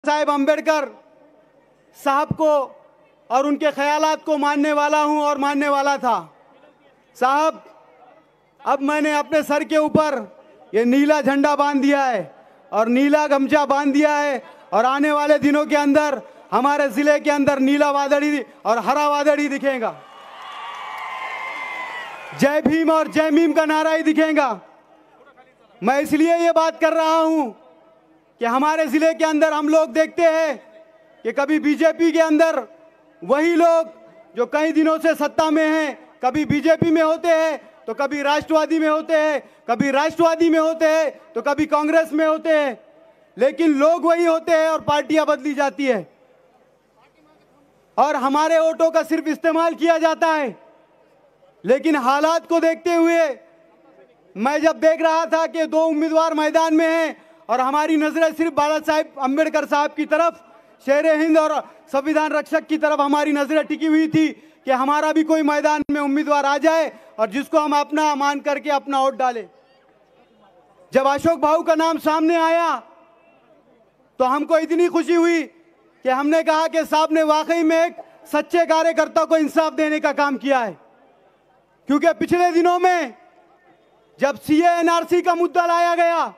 साहेब अंबेडकर साहब को और उनके ख्यालात को मानने वाला हूं और मानने वाला था। साहब, अब मैंने अपने सर के ऊपर ये नीला झंडा बांध दिया है और नीला गमछा बांध दिया है और आने वाले दिनों के अंदर हमारे जिले के अंदर नीला वादड़ी और हरा वादड़ी दिखेगा। जय भीम और जय मीम का नारा ही दिखेगा। मैं इसलिए ये बात कर रहा हूं कि हमारे जिले के अंदर हम लोग देखते हैं कि कभी बीजेपी के अंदर वही लोग जो कई दिनों से सत्ता में हैं, कभी बीजेपी में होते हैं तो कभी राष्ट्रवादी में होते हैं, कभी राष्ट्रवादी में होते हैं तो कभी कांग्रेस में होते हैं, लेकिन लोग वही होते हैं और पार्टियां बदली जाती है और हमारे वोटों का सिर्फ इस्तेमाल किया जाता है। लेकिन हालात को देखते हुए मैं जब देख रहा था कि दो उम्मीदवार मैदान में हैं और हमारी नजरें सिर्फ बाला साहेब अंबेडकर साहब की तरफ, शेर हिंद और संविधान रक्षक की तरफ हमारी नजरें टिकी हुई थी कि हमारा भी कोई मैदान में उम्मीदवार आ जाए और जिसको हम अपना मान करके अपना वोट डालें। जब अशोक भाऊ का नाम सामने आया तो हमको इतनी खुशी हुई कि हमने कहा कि साहब ने वाकई में एक सच्चे कार्यकर्ता को इंसाफ देने का काम किया है, क्योंकि पिछले दिनों में जब सीए एनआरसी का मुद्दा लाया गया,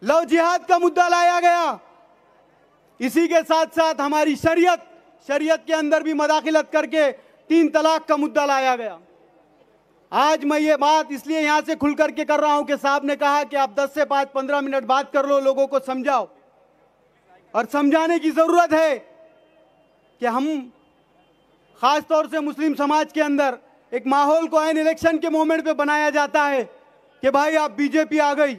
लव जिहाद का मुद्दा लाया गया, इसी के साथ साथ हमारी शरीयत के अंदर भी मदाखिलत करके 3 तलाक का मुद्दा लाया गया। आज मैं ये बात इसलिए यहां से खुल करके कर रहा हूं कि साहब ने कहा कि आप 10 से 15 मिनट बात कर लो, लोगों को समझाओ, और समझाने की जरूरत है कि हम खास तौर से मुस्लिम समाज के अंदर एक माहौल को एन इलेक्शन के मोमेंट पे बनाया जाता है कि भाई आप बीजेपी आ गई,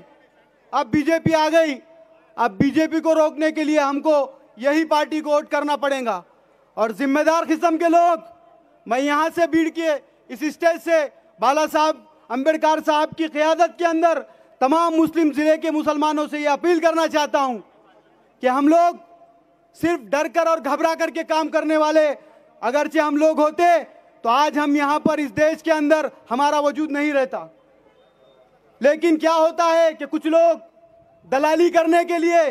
अब बीजेपी आ गई, अब बीजेपी को रोकने के लिए हमको यही पार्टी को वोट करना पड़ेगा। और जिम्मेदार किस्म के लोग, मैं यहां से भीड़ के इस स्टेज से बाला साहब अंबेडकर साहब की क़यादत के अंदर तमाम मुस्लिम जिले के मुसलमानों से ये अपील करना चाहता हूं कि हम लोग सिर्फ डर कर और घबरा करके काम करने वाले अगरचे हम लोग होते तो आज हम यहां पर इस देश के अंदर हमारा वजूद नहीं रहता। लेकिन क्या होता है कि कुछ लोग दलाली करने के लिए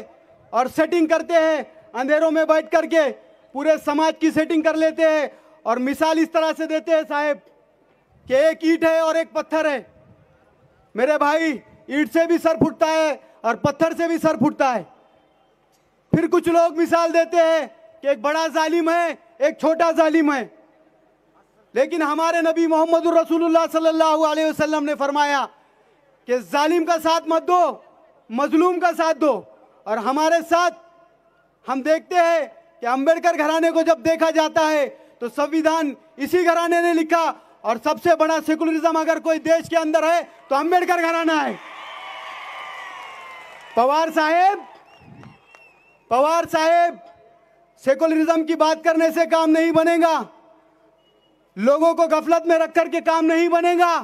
और सेटिंग करते हैं, अंधेरों में बैठ करके पूरे समाज की सेटिंग कर लेते हैं और मिसाल इस तरह से देते हैं साहब कि एक ईंट है और एक पत्थर है। मेरे भाई, ईंट से भी सर फूटता है और पत्थर से भी सर फूटता है। फिर कुछ लोग मिसाल देते हैं कि एक बड़ा जालिम है, एक छोटा जालिम है, लेकिन हमारे नबी मोहम्मद रसूलुल्लाह सल्लल्लाहु अलैहि वसल्लम ने फरमाया कि जालिम का साथ मत दो, मजलूम का साथ दो। और हमारे साथ हम देखते हैं कि अंबेडकर घराने को जब देखा जाता है तो संविधान इसी घराने ने लिखा और सबसे बड़ा सेकुलरिज्म अगर कोई देश के अंदर है तो अंबेडकर घराना है। पवार साहेब, सेकुलरिज्म की बात करने से काम नहीं बनेगा, लोगों को गफलत में रख करके काम नहीं बनेगा।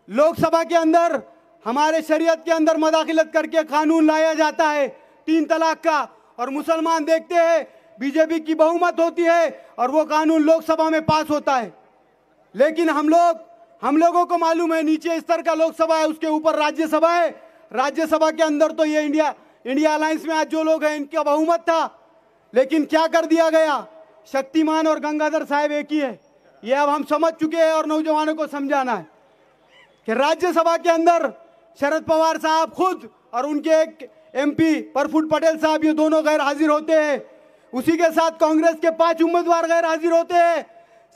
लोकसभा के अंदर हमारे शरीयत के अंदर मदाखिलत करके कानून लाया जाता है 3 तलाक का, और मुसलमान देखते हैं बीजेपी की बहुमत होती है और वो कानून लोकसभा में पास होता है। लेकिन हम लोगों को मालूम है नीचे स्तर का लोकसभा है, उसके ऊपर राज्यसभा है। राज्यसभा के अंदर तो ये इंडिया अलायंस में आज जो लोग हैं इनका बहुमत था, लेकिन क्या कर दिया गया, शक्तिमान और गंगाधर साहब एक ही है। ये अब हम समझ चुके हैं और नौजवानों को समझाना है कि राज्यसभा के अंदर शरद पवार साहब खुद और उनके एक एमपी प्रफुल्ल पटेल साहब, ये दोनों गैर हाजिर होते हैं। उसी के साथ कांग्रेस के 5 उम्मीदवार गैर हाजिर होते हैं,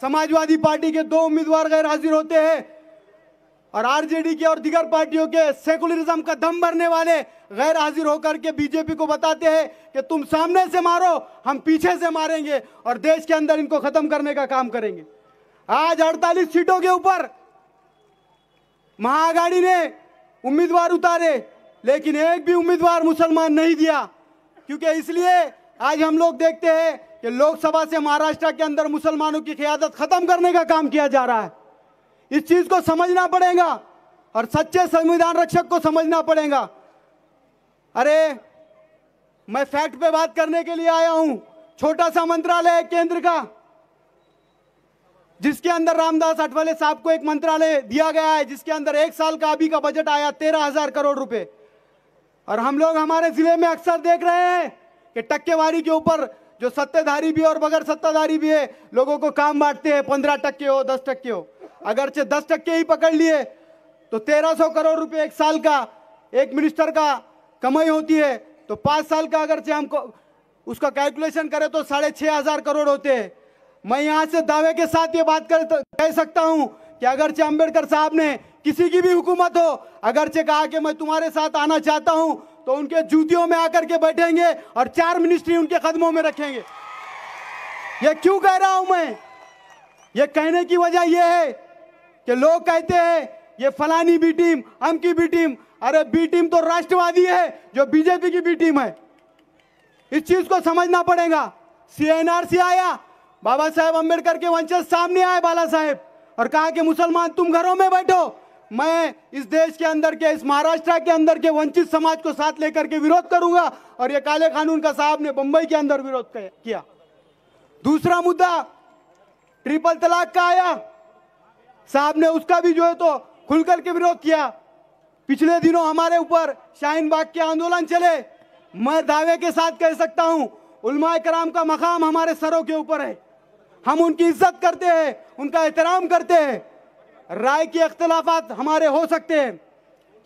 समाजवादी पार्टी के 2 उम्मीदवार गैर हाजिर होते हैं, और आरजेडी के और दीगर पार्टियों के सेकुलरिज्म का दम भरने वाले गैर हाजिर होकर के बीजेपी को बताते हैं कि तुम सामने से मारो, हम पीछे से मारेंगे और देश के अंदर इनको खत्म करने का काम करेंगे। आज 48 सीटों के ऊपर महाआघाड़ी ने उम्मीदवार उतारे, लेकिन एक भी उम्मीदवार मुसलमान नहीं दिया, क्योंकि इसलिए आज हम लोग देखते हैं कि लोकसभा से महाराष्ट्र के अंदर मुसलमानों की क़यादत खत्म करने का काम किया जा रहा है। इस चीज को समझना पड़ेगा और सच्चे संविधान रक्षक को समझना पड़ेगा। अरे, मैं फैक्ट पे बात करने के लिए आया हूं। छोटा सा मंत्रालय है केंद्र का, जिसके अंदर रामदास अठवले साहब को एक मंत्रालय दिया गया है, जिसके अंदर 1 साल का अभी का बजट आया 13,000 करोड़ रुपए। और हम लोग हमारे जिले में अक्सर देख रहे हैं कि टक्केवारी के ऊपर जो सत्ताधारी भी और बगैर सत्ताधारी भी है लोगों को काम बांटते हैं, 15% हो 10% हो। अगरचे 10% ही पकड़ लिए तो 1300 करोड़ रुपए एक साल का एक मिनिस्टर का कमाई होती है, तो 5 साल का अगरचे हमको उसका कैलकुलेशन करें तो 6,500 करोड़ होते हैं। मैं यहां से दावे के साथ ये बात कह सकता हूं कि अगरचे अंबेडकर साहब ने किसी की भी हुकूमत हो अगरचे कहा कि मैं तुम्हारे साथ आना चाहता हूं तो उनके जूतियों में आकर के बैठेंगे और 4 मिनिस्ट्री उनके कदमों में रखेंगे। ये क्यों कह रहा हूं मैं? ये कहने की वजह यह है कि लोग कहते हैं ये फलानी बी टीम, हम की बी टीम। अरे बी टीम तो राष्ट्रवादी है जो बीजेपी की बी टीम है। इस चीज को समझना पड़ेगा। CNRC आया, बाबा साहेब अंबेडकर के वंशज सामने आए बाला साहेब और कहा कि मुसलमान तुम घरों में बैठो, मैं इस देश के अंदर के, इस महाराष्ट्र के अंदर के वंचित समाज को साथ लेकर के विरोध करूंगा। और ये काले कानून का साहब ने बंबई के अंदर विरोध किया। दूसरा मुद्दा ट्रिपल तलाक का आया, साहब ने उसका भी जो है तो खुलकर के विरोध किया। पिछले दिनों हमारे ऊपर शाहीन बाग के आंदोलन चले। मैं दावे के साथ कह सकता हूं उलमाए कराम का मकाम हमारे सरों के ऊपर है। हम उनकी इज्जत करते हैं, उनका एहतराम करते हैं। राय के इख्तिलाफात हमारे हो सकते हैं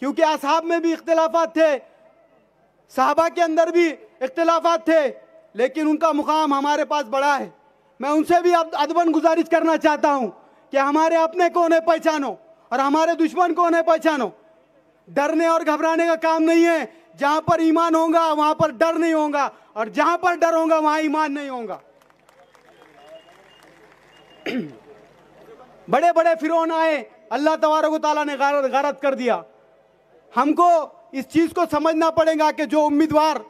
क्योंकि असहाब में भी इख्तिलाफात थे, साहबा के अंदर भी इख्तिलाफात थे, लेकिन उनका मुकाम हमारे पास बड़ा है। मैं उनसे भी अब अदबन गुजारिश करना चाहता हूं कि हमारे अपने कौन है पहचानो और हमारे दुश्मन कौन है पहचानो। डरने और घबराने का काम नहीं है। जहां पर ईमान होगा वहां पर डर नहीं होगा और जहां पर डर होगा वहां ईमान नहीं होगा। बड़े बड़े फिरौन आए, अल्लाह तबारक व तआला ने गारत कर दिया। हमको इस चीज को समझना पड़ेगा कि जो उम्मीदवार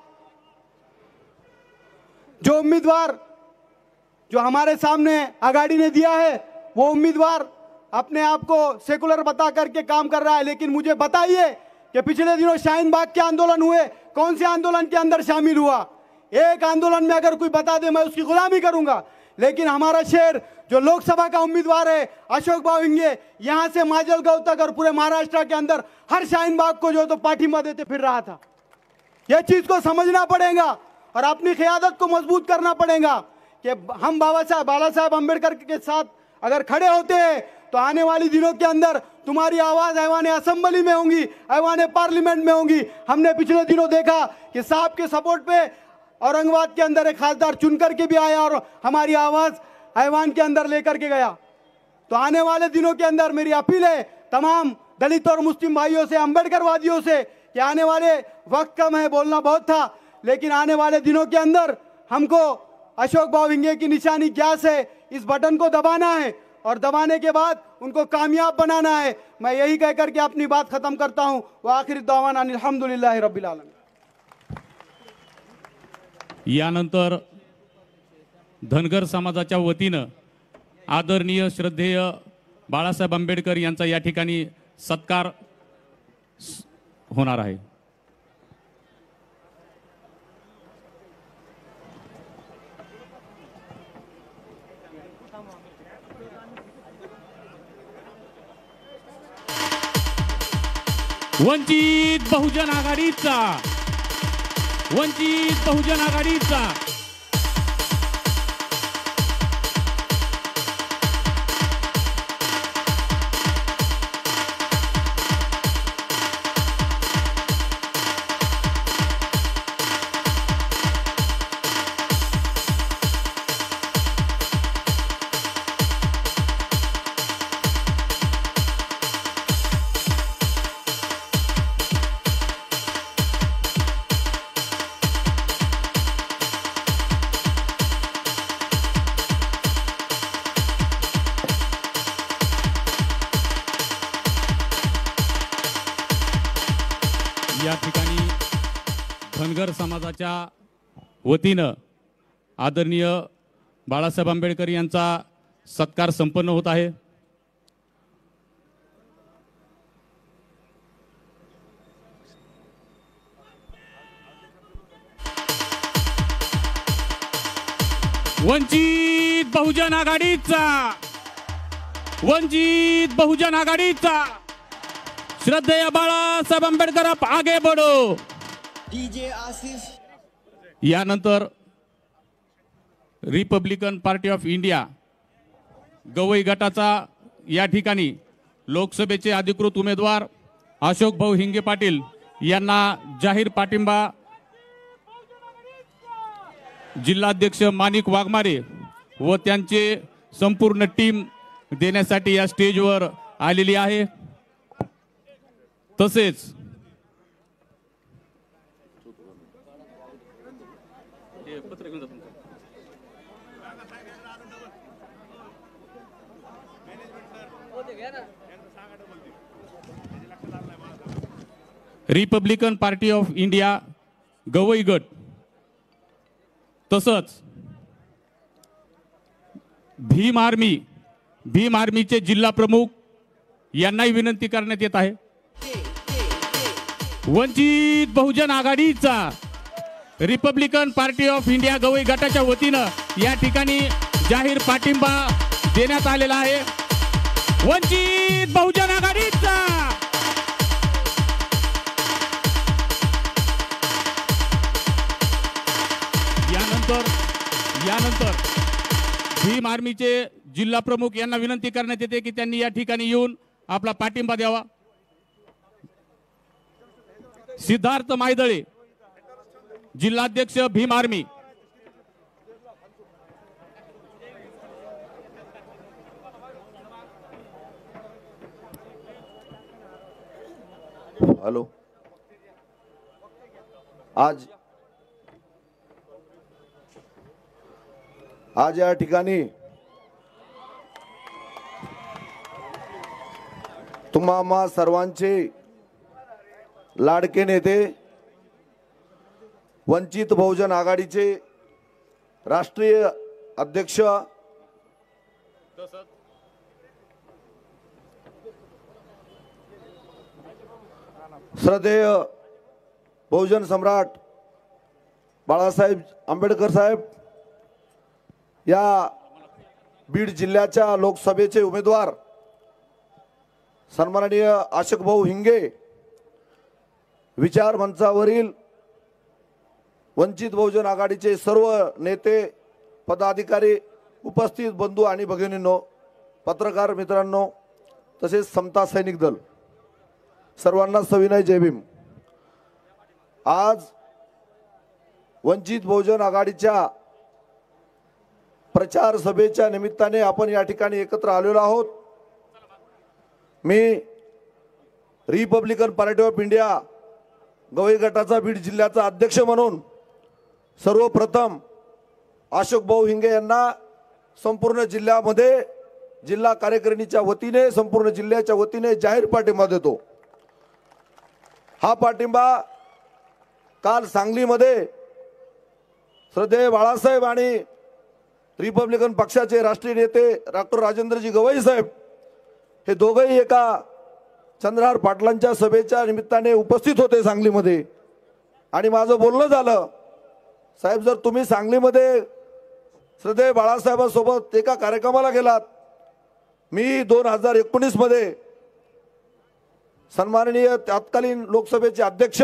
जो हमारे सामने आगाड़ी ने दिया है वो उम्मीदवार अपने आप को सेकुलर बता करके काम कर रहा है। लेकिन मुझे बताइए कि पिछले दिनों शाहीन बाग के आंदोलन हुए, कौन से आंदोलन के अंदर शामिल हुआ? एक आंदोलन में अगर कोई बता दे मैं उसकी गुलामी करूंगा। लेकिन हमारा शहर जो लोकसभा का उम्मीदवार है अशोक बाविंगे, यहां से माजलगांव तक और पूरे महाराष्ट्र के अंदर हर शाहीन बाग को जो तो पाठिंबा देते फिर रहा था। यह चीज को समझना पड़ेगा और अपनी क़यादत को मजबूत करना पड़ेगा कि हम बाला साहब अंबेडकर के साथ अगर खड़े होते हैं तो आने वाली दिनों के अंदर तुम्हारी आवाज ऐवान असेंबली में होंगी, ऐवान पार्लियामेंट में होंगी। हमने पिछले दिनों देखा कि साहब के सपोर्ट पे औरंगाबाद के अंदर एक खासदार चुनकर के भी आया और हमारी आवाज ऐवान के अंदर लेकर के गया। तो आने वाले दिनों के अंदर मेरी अपील है तमाम दलित और मुस्लिम भाइयों से, अंबेडकर वादियों से कि आने वाले वक्त कम है, बोलना बहुत था, लेकिन आने वाले दिनों के अंदर हमको अशोक बाविंगे की निशानी गैस है, इस बटन को दबाना है और दबाने के बाद उनको कामयाब बनाना है। मैं यही कहकर के अपनी बात खत्म करता हूं। व आखिर दावाना अल्हम्दुलिल्लाह रब्बिल आलमीन। यानंतर धनगर समाजाच्या वतीनं आदरणीय श्रद्धेय बाळासाहेब आंबेडकर यांचा या ठिकाणी सत्कार होणार आहे। वंचित बहुजन आघाडीचा या ठिकाणी धनगर समाजाच्या वतीनं आदरणीय बाळासाहेब आंबेडकर यांचा सत्कार संपन्न होत आहे। वंचित बहुजन आघाडीचा श्रद्धेय बाळासाहेब आंबेडकर आप आगे बढ़ो। डीजे आशीष यानंतर Republican Party of India Gavai गटाचा या ठिकाणी लोकसभेचे अधिकृत उमेदवार अशोक भाऊ हिंगे पाटील यांना जाहीर पाठिंबा जिल्हाध्यक्ष माणिक वाघमारे व त्यांचे संपूर्ण टीम देण्यासाठी या स्टेजवर आलेली आहे। तसेच Republican Party of India Gavai गट तसंच भीम आर्मीचे जिल्हा प्रमुख यांनाही विनंती करण्यात येत आहे। वंचित बहुजन आघाडीचा Republican Party of India Gavai गटाच्या वतीनं या ठिकाणी जाहीर पाठिंबा देण्यात आलेला आहे। वंचित बहुजन आघाडीचा यानंतर भीम आर्मीचे जिल्हा प्रमुख यांना विनंती करण्यात येते की त्यांनी या ठिकाणी येऊन आपला पाठिंबा द्यावा। सिद्धार्थ मायदळे जिल्हाध्यक्ष भीम आर्मी। हॅलो, आज या ठिकाणी तुम्हा सर्वांचे लाडके नेते वंचित बहुजन आघाडीचे राष्ट्रीय अध्यक्ष श्रद्धेय बहुजन सम्राट बाळासाहेब आंबेडकर साहेब, या बीड जिल्ह्याच्या लोकसभेचे उमेदवार सन्माननीय अशोक भाऊ हिंगे, विचार मंचावरील वंचित बहुजन आघाडीचे सर्व नेते पदाधिकारी, उपस्थित बंधू आणि भगिनींनो, पत्रकार मित्रांनो, तसेच समता सैनिक दल, सर्वांना सविनय जय भीम। आज वंचित बहुजन आघाडीच्या प्रचार सभेच्या निमित्ताने आपण या ठिकाणी एकत्र आलेलो आहोत। मी Republican Party of India Gavai गटाचा बीड जिल्ह्याचा अध्यक्ष म्हणून सर्वप्रथम अशोक भाऊ हिंगे यांना संपूर्ण जिल्ह्यामध्ये जिल्हा कार्यकारिणीच्या वतीने, संपूर्ण जिल्ह्याच्या वतीने जाहीर पाठिंबा देतो। हा पाठिंबा काल सांगलीमध्ये श्रद्धेय बाळासाहेब आणि रिपब्लिकन पक्षाचे राष्ट्रीय नेते डॉक्टर राजेंद्रजी गवई साहेब हे दोघेही एका चंद्रहार पाटलांच्या सभेच्या निमित्ताने उपस्थित होते सांगलीमध्ये, आणि माझं बोलणं झालं, साहेब जर तुम्ही सांगलीमध्ये श्रद्धेय बाळासाहेबांसोबत एका कार्यक्रमाला गेलात, मी 2019 मध्ये सन्माननीय तत्कालीन लोकसभेचे अध्यक्ष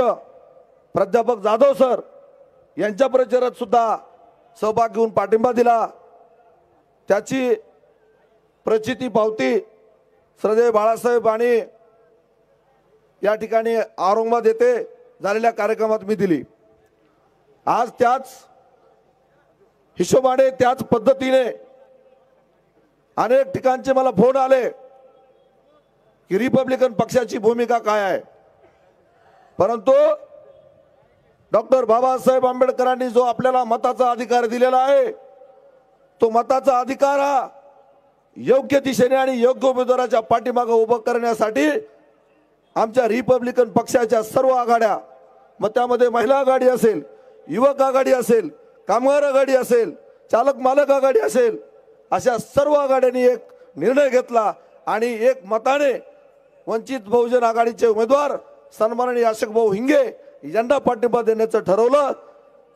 प्राध्यापक जाधव सर यांच्या प्रचारात सुद्धा सहभाग घेऊन पाठिंबा दिला। त्याची प्रचिती पावती श्रद्धेय बाळासाहेब आणि या ठिकाणी औरंगाबाद येथे झालेल्या कार्यक्रमात मी दिली। आज त्याच हिशोबाने, त्याच पद्धतीने अनेक ठिकाणचे मला फोन आले की रिपब्लिकन पक्षाची भूमिका काय आहे, परंतु डॉक्टर बाबासाहेब आंबेडकरांनी जो आपल्याला मताचा अधिकार दिलेला आहे, तो मताचा अधिकार हा योग्य दिशेने आणि योग्य उमेदवाराच्या पाठीमागे उभं करण्यासाठी आमच्या रिपब्लिकन पक्षाच्या सर्व आघाड्या, मग त्यामध्ये महिला आघाडी असेल, युवक आघाडी असेल, कामगार आघाडी असेल, चालक मालक आघाडी असेल, अशा सर्व आघाड्यांनी एक निर्णय घेतला आणि एक मताने वंचित बहुजन आघाडीचे उमेदवार सन्माननीय अशोक भाऊ हिंगे यांना पाठिंबा देण्याचं ठरवलं।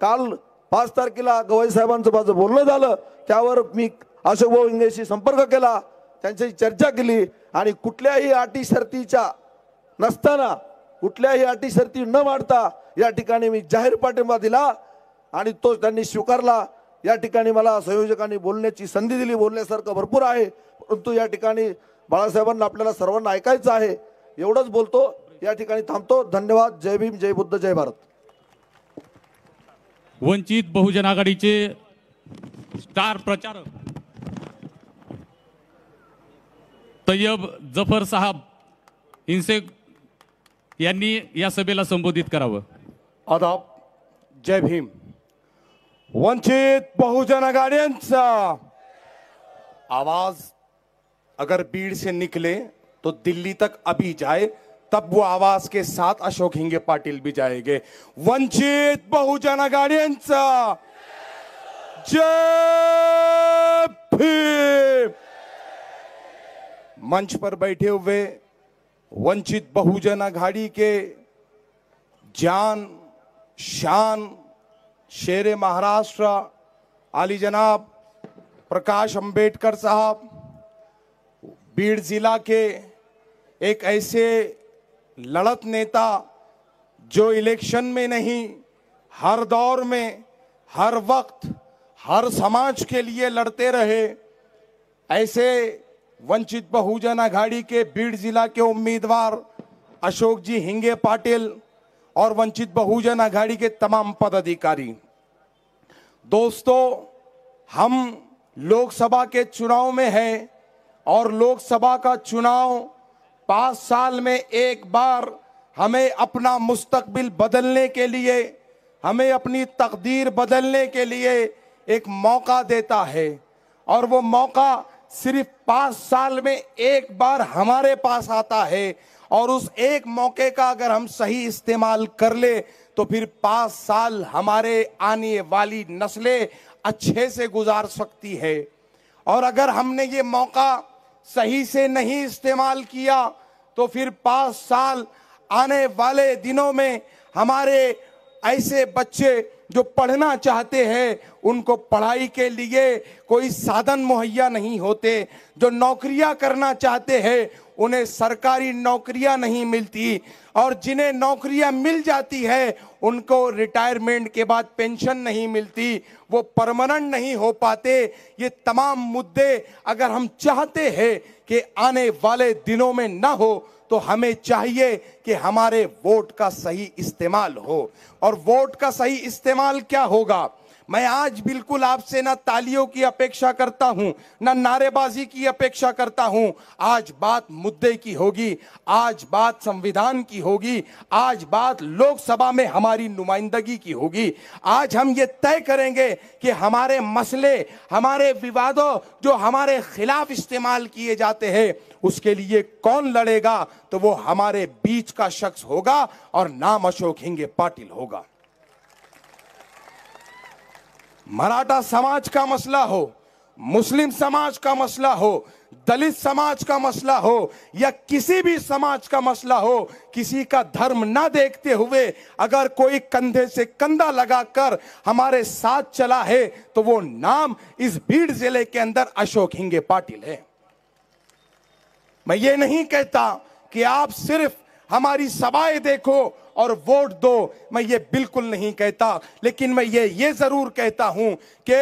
काल 5 तारखेला गवई साहेबांचं माझं बोलणं झालं, त्यावर मी अशोक भाऊ हिंगेशी संपर्क केला, त्यांच्याशी चर्चा केली आणि कुठल्याही अटी शर्तीच्या नसताना, कुठल्याही अटी शर्ती न मांडता या ठिकाणी मी जाहीर पाठिंबा दिला आणि तो त्यांनी स्वीकारला। या ठिकाणी मला संयोजकांनी बोलण्याची संधी दिली, बोलण्यासारखं भरपूर आहे, परंतु या ठिकाणी बाळासाहेबांना आपल्याला सर्वांना ऐकायचं आहे। एवढंच बोलतो, या ठिकाणी थांबतो। धन्यवाद। जय भीम, जय बुद्ध, जय भारत। वंचित बहुजन आघाडीचे स्टार प्रचारक तैयब जफर साहब इनसे यांनी या सभेला संबोधित करावं। आदाब, जय भीम। वंचित बहुजन आघाड़ियांचा आवाज अगर बीड़ से निकले तो दिल्ली तक अभी जाए, तब वो आवाज के साथ अशोक हिंगे पाटिल भी जाएंगे। वंचित बहुजन आघाड़ियांचा जय भीम। मंच पर बैठे हुए वंचित बहुजन आघाड़ी के जान शान शेरे महाराष्ट्र आली जनाब प्रकाश अंबेडकर साहब, बीड़ जिला के एक ऐसे लड़त नेता जो इलेक्शन में नहीं, हर दौर में, हर वक्त, हर समाज के लिए लड़ते रहे, ऐसे वंचित बहुजन आघाड़ी के बीड़ जिला के उम्मीदवार अशोक जी हिंगे पाटिल और वंचित बहुजन आघाड़ी के तमाम पदाधिकारी। दोस्तों, हम लोकसभा के चुनाव में हैं और लोकसभा का चुनाव 5 साल में एक बार हमें अपना मुस्तकबिल बदलने के लिए, हमें अपनी तकदीर बदलने के लिए एक मौका देता है, और वो मौका सिर्फ 5 साल में एक बार हमारे पास आता है, और उस एक मौके का अगर हम सही इस्तेमाल कर ले तो फिर 5 साल हमारे आने वाली नस्लें अच्छे से गुजार सकती है। और अगर हमने ये मौका सही से नहीं इस्तेमाल किया तो फिर 5 साल आने वाले दिनों में हमारे ऐसे बच्चे जो पढ़ना चाहते हैं उनको पढ़ाई के लिए कोई साधन मुहैया नहीं होते, जो नौकरियां करना चाहते हैं उन्हें सरकारी नौकरियां नहीं मिलती, और जिन्हें नौकरियां मिल जाती है उनको रिटायरमेंट के बाद पेंशन नहीं मिलती, वो परमानेंट नहीं हो पाते। ये तमाम मुद्दे अगर हम चाहते हैं कि आने वाले दिनों में ना हो तो हमें चाहिए कि हमारे वोट का सही इस्तेमाल हो। और वोट का सही इस्तेमाल क्या होगा? मैं आज बिल्कुल आपसे ना तालियों की अपेक्षा करता हूं, ना नारेबाजी की अपेक्षा करता हूं। आज बात मुद्दे की होगी, आज बात संविधान की होगी, आज बात लोकसभा में हमारी नुमाइंदगी की होगी। आज हम ये तय करेंगे कि हमारे मसले, हमारे विवादों जो हमारे खिलाफ इस्तेमाल किए जाते हैं उसके लिए कौन लड़ेगा, तो वो हमारे बीच का शख्स होगा और नाम अशोक हिंगे पाटिल होगा। मराठा समाज का मसला हो, मुस्लिम समाज का मसला हो, दलित समाज का मसला हो या किसी भी समाज का मसला हो, किसी का धर्म ना देखते हुए अगर कोई कंधे से कंधा लगाकर हमारे साथ चला है तो वो नाम इस बीड़ जिले के अंदर अशोक हिंगे पाटिल है। मैं ये नहीं कहता कि आप सिर्फ हमारी सभाएं देखो और वोट दो, मैं ये बिल्कुल नहीं कहता, लेकिन मैं ये जरूर कहता हूं कि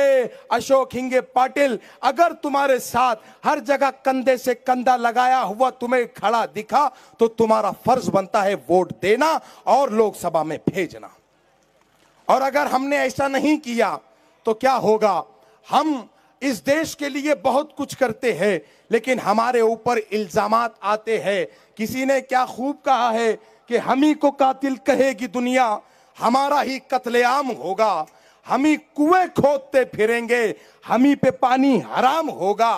अशोक हिंगे पाटिल अगर तुम्हारे साथ हर जगह कंधे से कंधा लगाया हुआ तुम्हें खड़ा दिखा तो तुम्हारा फर्ज बनता है वोट देना और लोकसभा में भेजना। और अगर हमने ऐसा नहीं किया तो क्या होगा? हम इस देश के लिए बहुत कुछ करते हैं लेकिन हमारे ऊपर इल्जामात आते हैं। किसी ने क्या खूब कहा है कि हम ही को कातिल कहेगी दुनिया, हमारा ही कत्लेआम होगा, हम ही कुएं खोदते फिरेंगे, हम ही पे पानी हराम होगा।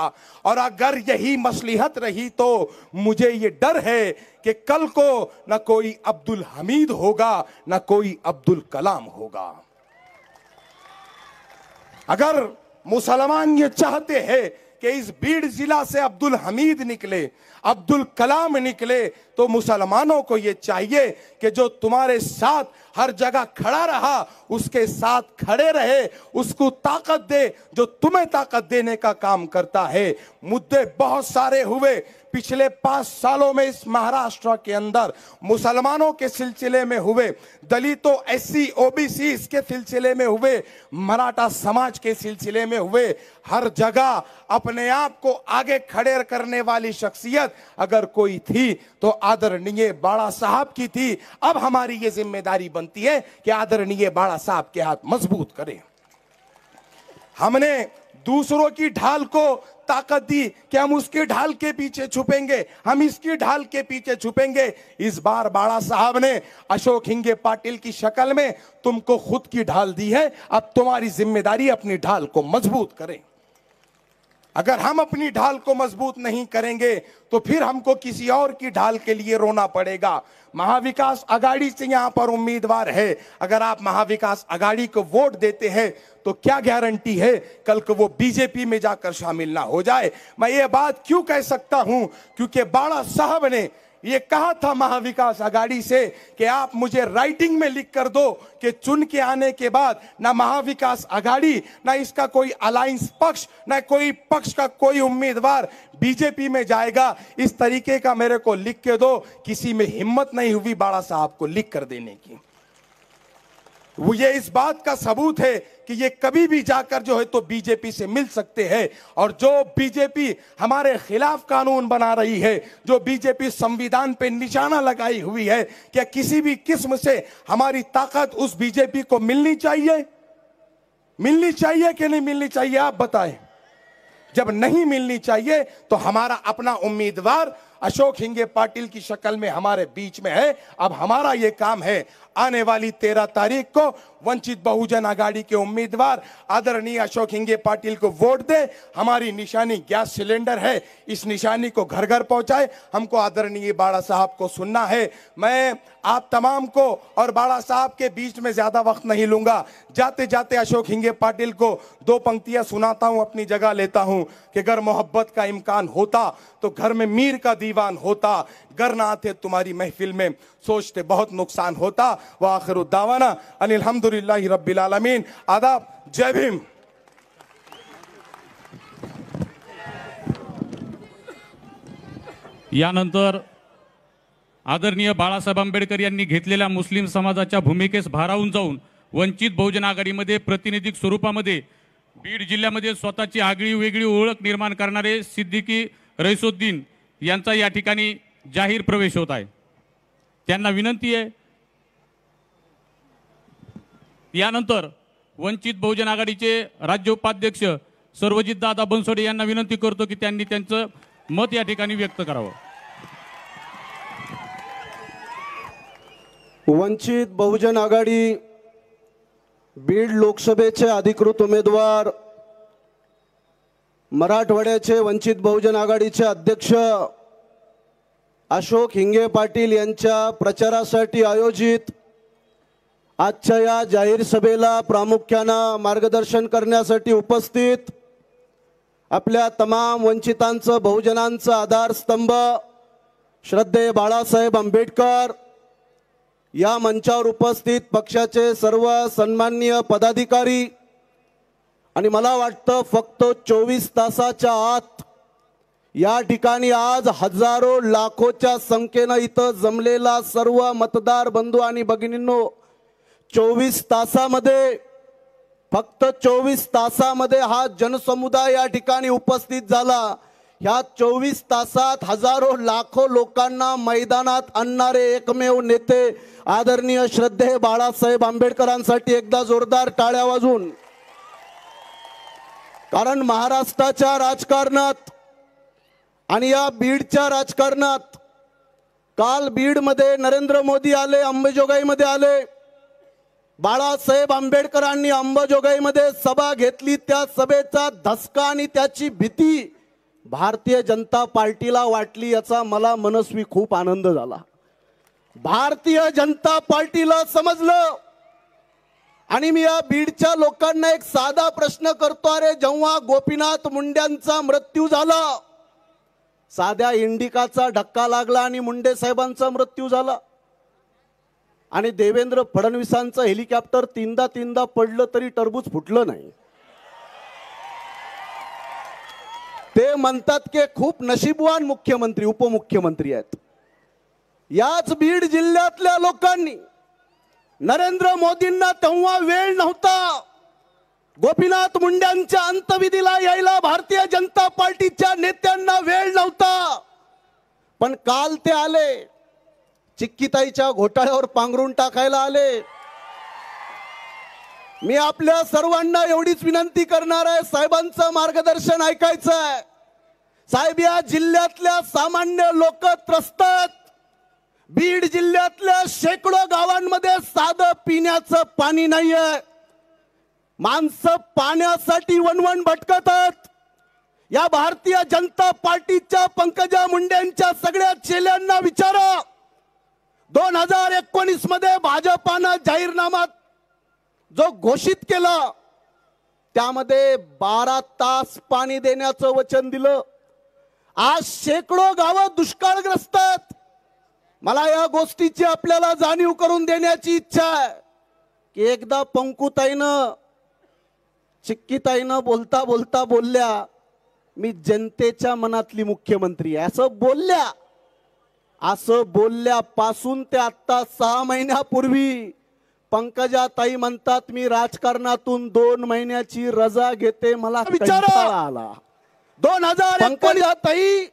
और अगर यही मसलिहत रही तो मुझे ये डर है कि कल को न कोई अब्दुल हमीद होगा न कोई अब्दुल कलाम होगा। अगर मुसलमान ये चाहते हैं कि इस बीड़ जिला से अब्दुल हमीद निकले, अब्दुल कलाम निकले, तो मुसलमानों को ये चाहिए कि जो तुम्हारे साथ हर जगह खड़ा रहा उसके साथ खड़े रहे, उसको ताकत दे जो तुम्हें ताकत देने का काम करता है। मुद्दे बहुत सारे हुए पिछले 5 सालों में इस महाराष्ट्र के अंदर, मुसलमानों के सिलसिले में हुए, दलितों, SC OBC के सिलसिले में हुए, मराठा समाज के सिलसिले में हुए। हर जगह अपने आप को आगे खड़े करने वाली शख्सियत अगर कोई थी तो आदरणीय बाड़ा साहब की थी। अब हमारी ये जिम्मेदारी बनती है कि आदरणीय बाड़ा साहब के हाथ मजबूत करें। हमने दूसरों की ढाल को ताकत दी कि हम उसकी ढाल के पीछे छुपेंगे, हम इसकी ढाल के पीछे छुपेंगे। इस बार बाड़ा साहब ने अशोक हिंगे पाटिल की शक्ल में तुमको खुद की ढाल दी है। अब तुम्हारी जिम्मेदारी अपनी ढाल को मजबूत करें। अगर हम अपनी ढाल को मजबूत नहीं करेंगे तो फिर हमको किसी और की ढाल के लिए रोना पड़ेगा। महाविकास आघाड़ी से यहां पर उम्मीदवार है, अगर आप महाविकास आघाड़ी को वोट देते हैं तो क्या गारंटी है कल को वो बीजेपी में जाकर शामिल ना हो जाए। मैं ये बात क्यों कह सकता हूं, क्योंकि बाड़ा साहब ने ये कहा था महाविकास आघाड़ी से कि आप मुझे राइटिंग में लिख कर दो कि चुन के आने के बाद ना महाविकास आघाड़ी, ना इसका कोई अलायंस पक्ष, ना कोई पक्ष का कोई उम्मीदवार बीजेपी में जाएगा। इस तरीके का मेरे को लिख के दो। किसी में हिम्मत नहीं हुई बाड़ा साहब को लिख कर देने की। वो ये इस बात का सबूत है कि ये कभी भी जाकर जो है तो बीजेपी से मिल सकते हैं। और जो बीजेपी हमारे खिलाफ कानून बना रही है, जो बीजेपी संविधान पे निशाना लगाई हुई है, क्या किसी भी किस्म से हमारी ताकत उस बीजेपी को मिलनी चाहिए? मिलनी चाहिए कि नहीं मिलनी चाहिए, आप बताएं। जब नहीं मिलनी चाहिए तो हमारा अपना उम्मीदवार अशोक हिंगे पाटिल की शक्ल में हमारे बीच में है। अब हमारा यह काम है आने वाली 13 तारीख को वंचित बहुजन आघाड़ी के उम्मीदवार आदरणीय अशोक हिंगे पाटिल को वोट दे। हमारी निशानी गैस सिलेंडर है, इस निशानी को घर घर पहुंचाए। हमको आदरणीय बाड़ा साहब को सुनना है। मैं आप तमाम को और बाड़ा साहब के बीच में ज्यादा वक्त नहीं लूंगा। जाते जाते अशोक हिंगे पाटिल को 2 पंक्तियां सुनाता हूं, अपनी जगह लेता हूं कि अगर मोहब्बत का इम्कान होता तो घर में मीर का दीवान होता, गर ना आते तुम्हारी महफिल में सोचते बहुत नुकसान होता। व आखिरु दावाना अनिल हम्दुलिल्लाहि रब्बिल आलमीन। आदाब, जय भीम। यानंतर आदरणीय बाळासाहेब आंबेडकर यांनी घेतलेल्या मुस्लिम समाजाच्या भूमिकेस भारावून जाऊन वंचित बहुजन आघाडीमध्ये प्रातिनिधिक स्वरूपामध्ये बीड जिल्ह्यामध्ये स्वतःची आगळी वेगळी ओळख निर्माण करणारे सिद्दीकी रईसुद्दीन यांचा या ठिकाणी जाहीर प्रवेश होत आहे। त्यांना विनंती आहे यानंतर वंचित बहुजन आघाडीचे राज्य उपाध्यक्ष सर्वजित दादा बनसोडे यांना विनंती करतो की त्यांनी त्यांचं मत या ठिकाणी व्यक्त करावं। वंचित बहुजन आघाडी बीड लोकसभेचे अधिकृत उमेदवार, मराठवाड्याचे वंचित बहुजन आघाडीचे अध्यक्ष अशोक हिंगे पाटील यांच्या प्रचारासाठी आयोजित आजच्या या जाहीर सभेला प्रामुख्याने मार्गदर्शन करण्यासाठी उपस्थित आपल्या तमाम वंचितांचं, बहुजनांचं आधारस्तंभ श्रद्धेय बाळासाहेब आंबेडकर, या मंचावर उपस्थित पक्षाचे सर्व सन्माननीय पदाधिकारी आणि मला वाटतं फक्त 24 तासाच्या आत या ठिकाणी आज हजारो लाखोच्या संख्येने इथं जमलेला सर्व मतदार बंधू आणि भगिनींनो, 24 तासामध्ये, फक्त 24 तासामध्ये हा जनसमुदाय या ठिकाणी उपस्थित झाला। ह्या 24 तासात हजारो लाखो लोकांना मैदानात आणणारे एकमेव नेते आदरणीय श्रद्धेय बाळासाहेब आंबेडकरांसाठी एकदा जोरदार टाळ्या वाजवून, कारण महाराष्ट्राच्या राजकारणात आणि या बीडच्या राजकारणात काल बीडमध्ये नरेंद्र मोदी आले, अंबाजोगाईमध्ये आले, बाळासाहेब आंबेडकरांनी अंबाजोगाईमध्ये सभा घेतली। त्या सभेचा धसका आणि त्याची भीती भारतीय जनता पार्टीला वाटली, याचा मला मनस्वी खूप आनंद झाला। भारतीय जनता पार्टीला समजलं आणि मी या बीडच्या लोकांना एक साधा प्रश्न करतो, अरे जेव्हा गोपीनाथ मुंडेंचा मृत्यू झाला साध्या इंडिकाचा धक्का लागला आणि मुंडे साहेबांचा मृत्यू झाला आणि देवेंद्र फडणवीसांचं हेलिकॉप्टर तीनदा पडलं तरी टरबूज फुटलं नाही. ते म्हणतात की खूप नशीबवान मुख्यमंत्री उपमुख्यमंत्री आहेत. याच बीड जिल्ह्यातल्या लोकांनी नरेंद्र मोदींना तेव्हा वेळ नव्हता गोपीनाथ मुंडेंच्या अंत्यविधीला यायला भारतीय जनता पार्टीच्या नेत्यांना वेळ नव्हता, पण काल ते आले. चिक्कीताईच्या घोटाळ्यावर पांघरून टाकायला आले. मी आपल्या सर्वांना एवढीच विनंती करणार आहे, साहेबांचं मार्गदर्शन ऐकायचं आहे. साहेब, या जिल्ह्यातल्या सामान्य लोक त्रस्त आहेत. बीड जिल्ह्यातल्या शेकडो गावांमध्ये साधं पिण्याचं पाणी नाहीये. माणसं पाण्यासाठी वणवण भटकत आहेत. या भारतीय जनता पार्टीच्या पंकजा मुंडेंच्या सगळ्या चेल्यांना विचारा, 2019 मध्ये भाजपानं जाहीरनामा जो घोषित केला त्यामध्ये 12 तास पाणी देण्याचं वचन दिलं. आज शेकडो गावं दुष्काळग्रस्त आहेत. मला या गोष्टीची आपल्याला जाणीव करून देण्याची इच्छा आहे की एकदा पंकुताईनं चिक्कीताईनं बोलता बोलता बोलल्या, मी जनतेच्या मनातली मुख्यमंत्री आहे असं बोलल्यापासून ते आता 6 महिन्यापूर्वी पंकजाताई म्हणतात, मी राजकारणातून 2 महिन्याची रजा घेते, मला कंटाळा आला. 2019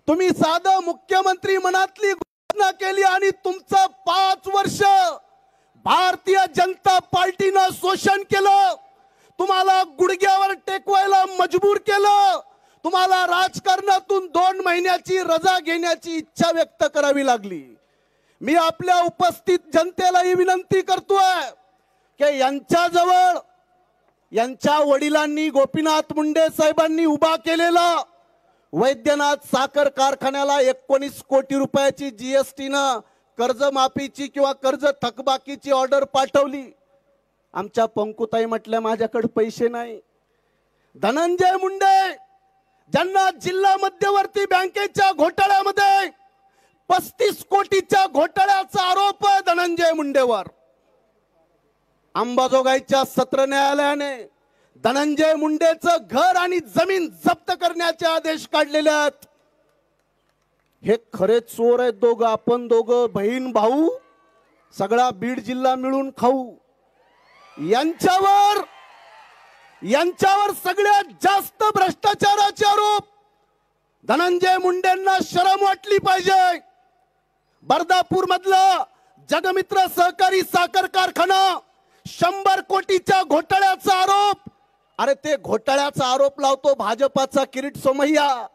तुम्ही साधं मुख्यमंत्री मनातली घोषणा केली आणि तुमचं 5 वर्ष भारतीय जनता पार्टीनं शोषण केलं. तुम्हाला गुडघ्यावर टेकवायला मजबूर केलं. तुम्हाला राजकारणातून 2 महिन्याची रजा घेण्याची इच्छा व्यक्त करावी लागली. मी आपल्या उपस्थित जनतेलाही विनंती करतोय की यांच्याजवळ यांच्या वडिलांनी गोपीनाथ मुंडे साहेबांनी उभा केलेला वैद्यनाथ साखर कारखान्याला 19 कोटी रुपयाची जीएसटीनं कर्जमाफीची किंवा कर्ज थकबाकीची ऑर्डर पाठवली. आमच्या पंकुताई म्हटल्या, माझ्याकडे पैसे नाही. धनंजय मुंडे ज्यांना जिल्हा मध्यवर्ती बँकेच्या घोटाळ्यामध्ये 35 कोटीच्या घोटाळ्याचा आरोप आहे धनंजय मुंडेवर, अंबाजोगाईच्या सत्र न्यायालयाने धनंजय मुंडेचं घर आणि जमीन जप्त करण्याचे आदेश काढलेले आहेत. हे खरे चोर आहेत दोघं. आपण दोघं बहीण भाऊ, सगळा बीड जिल्हा मिळून खाऊ. यांच्यावर सगळ्यात जास्त भ्रष्टाचाराचे आरोप. धनंजय मुंडेंना शरम वाटली पाहिजे. बर्दापूर मधला जगमित्र सहकारी साखर कारखाना 100 कोटीच्या घोटाळ्याचा आरोप. अरे ते घोटाळ्याचा आरोप लावतो भाजपाचा किरीट सोमय्या,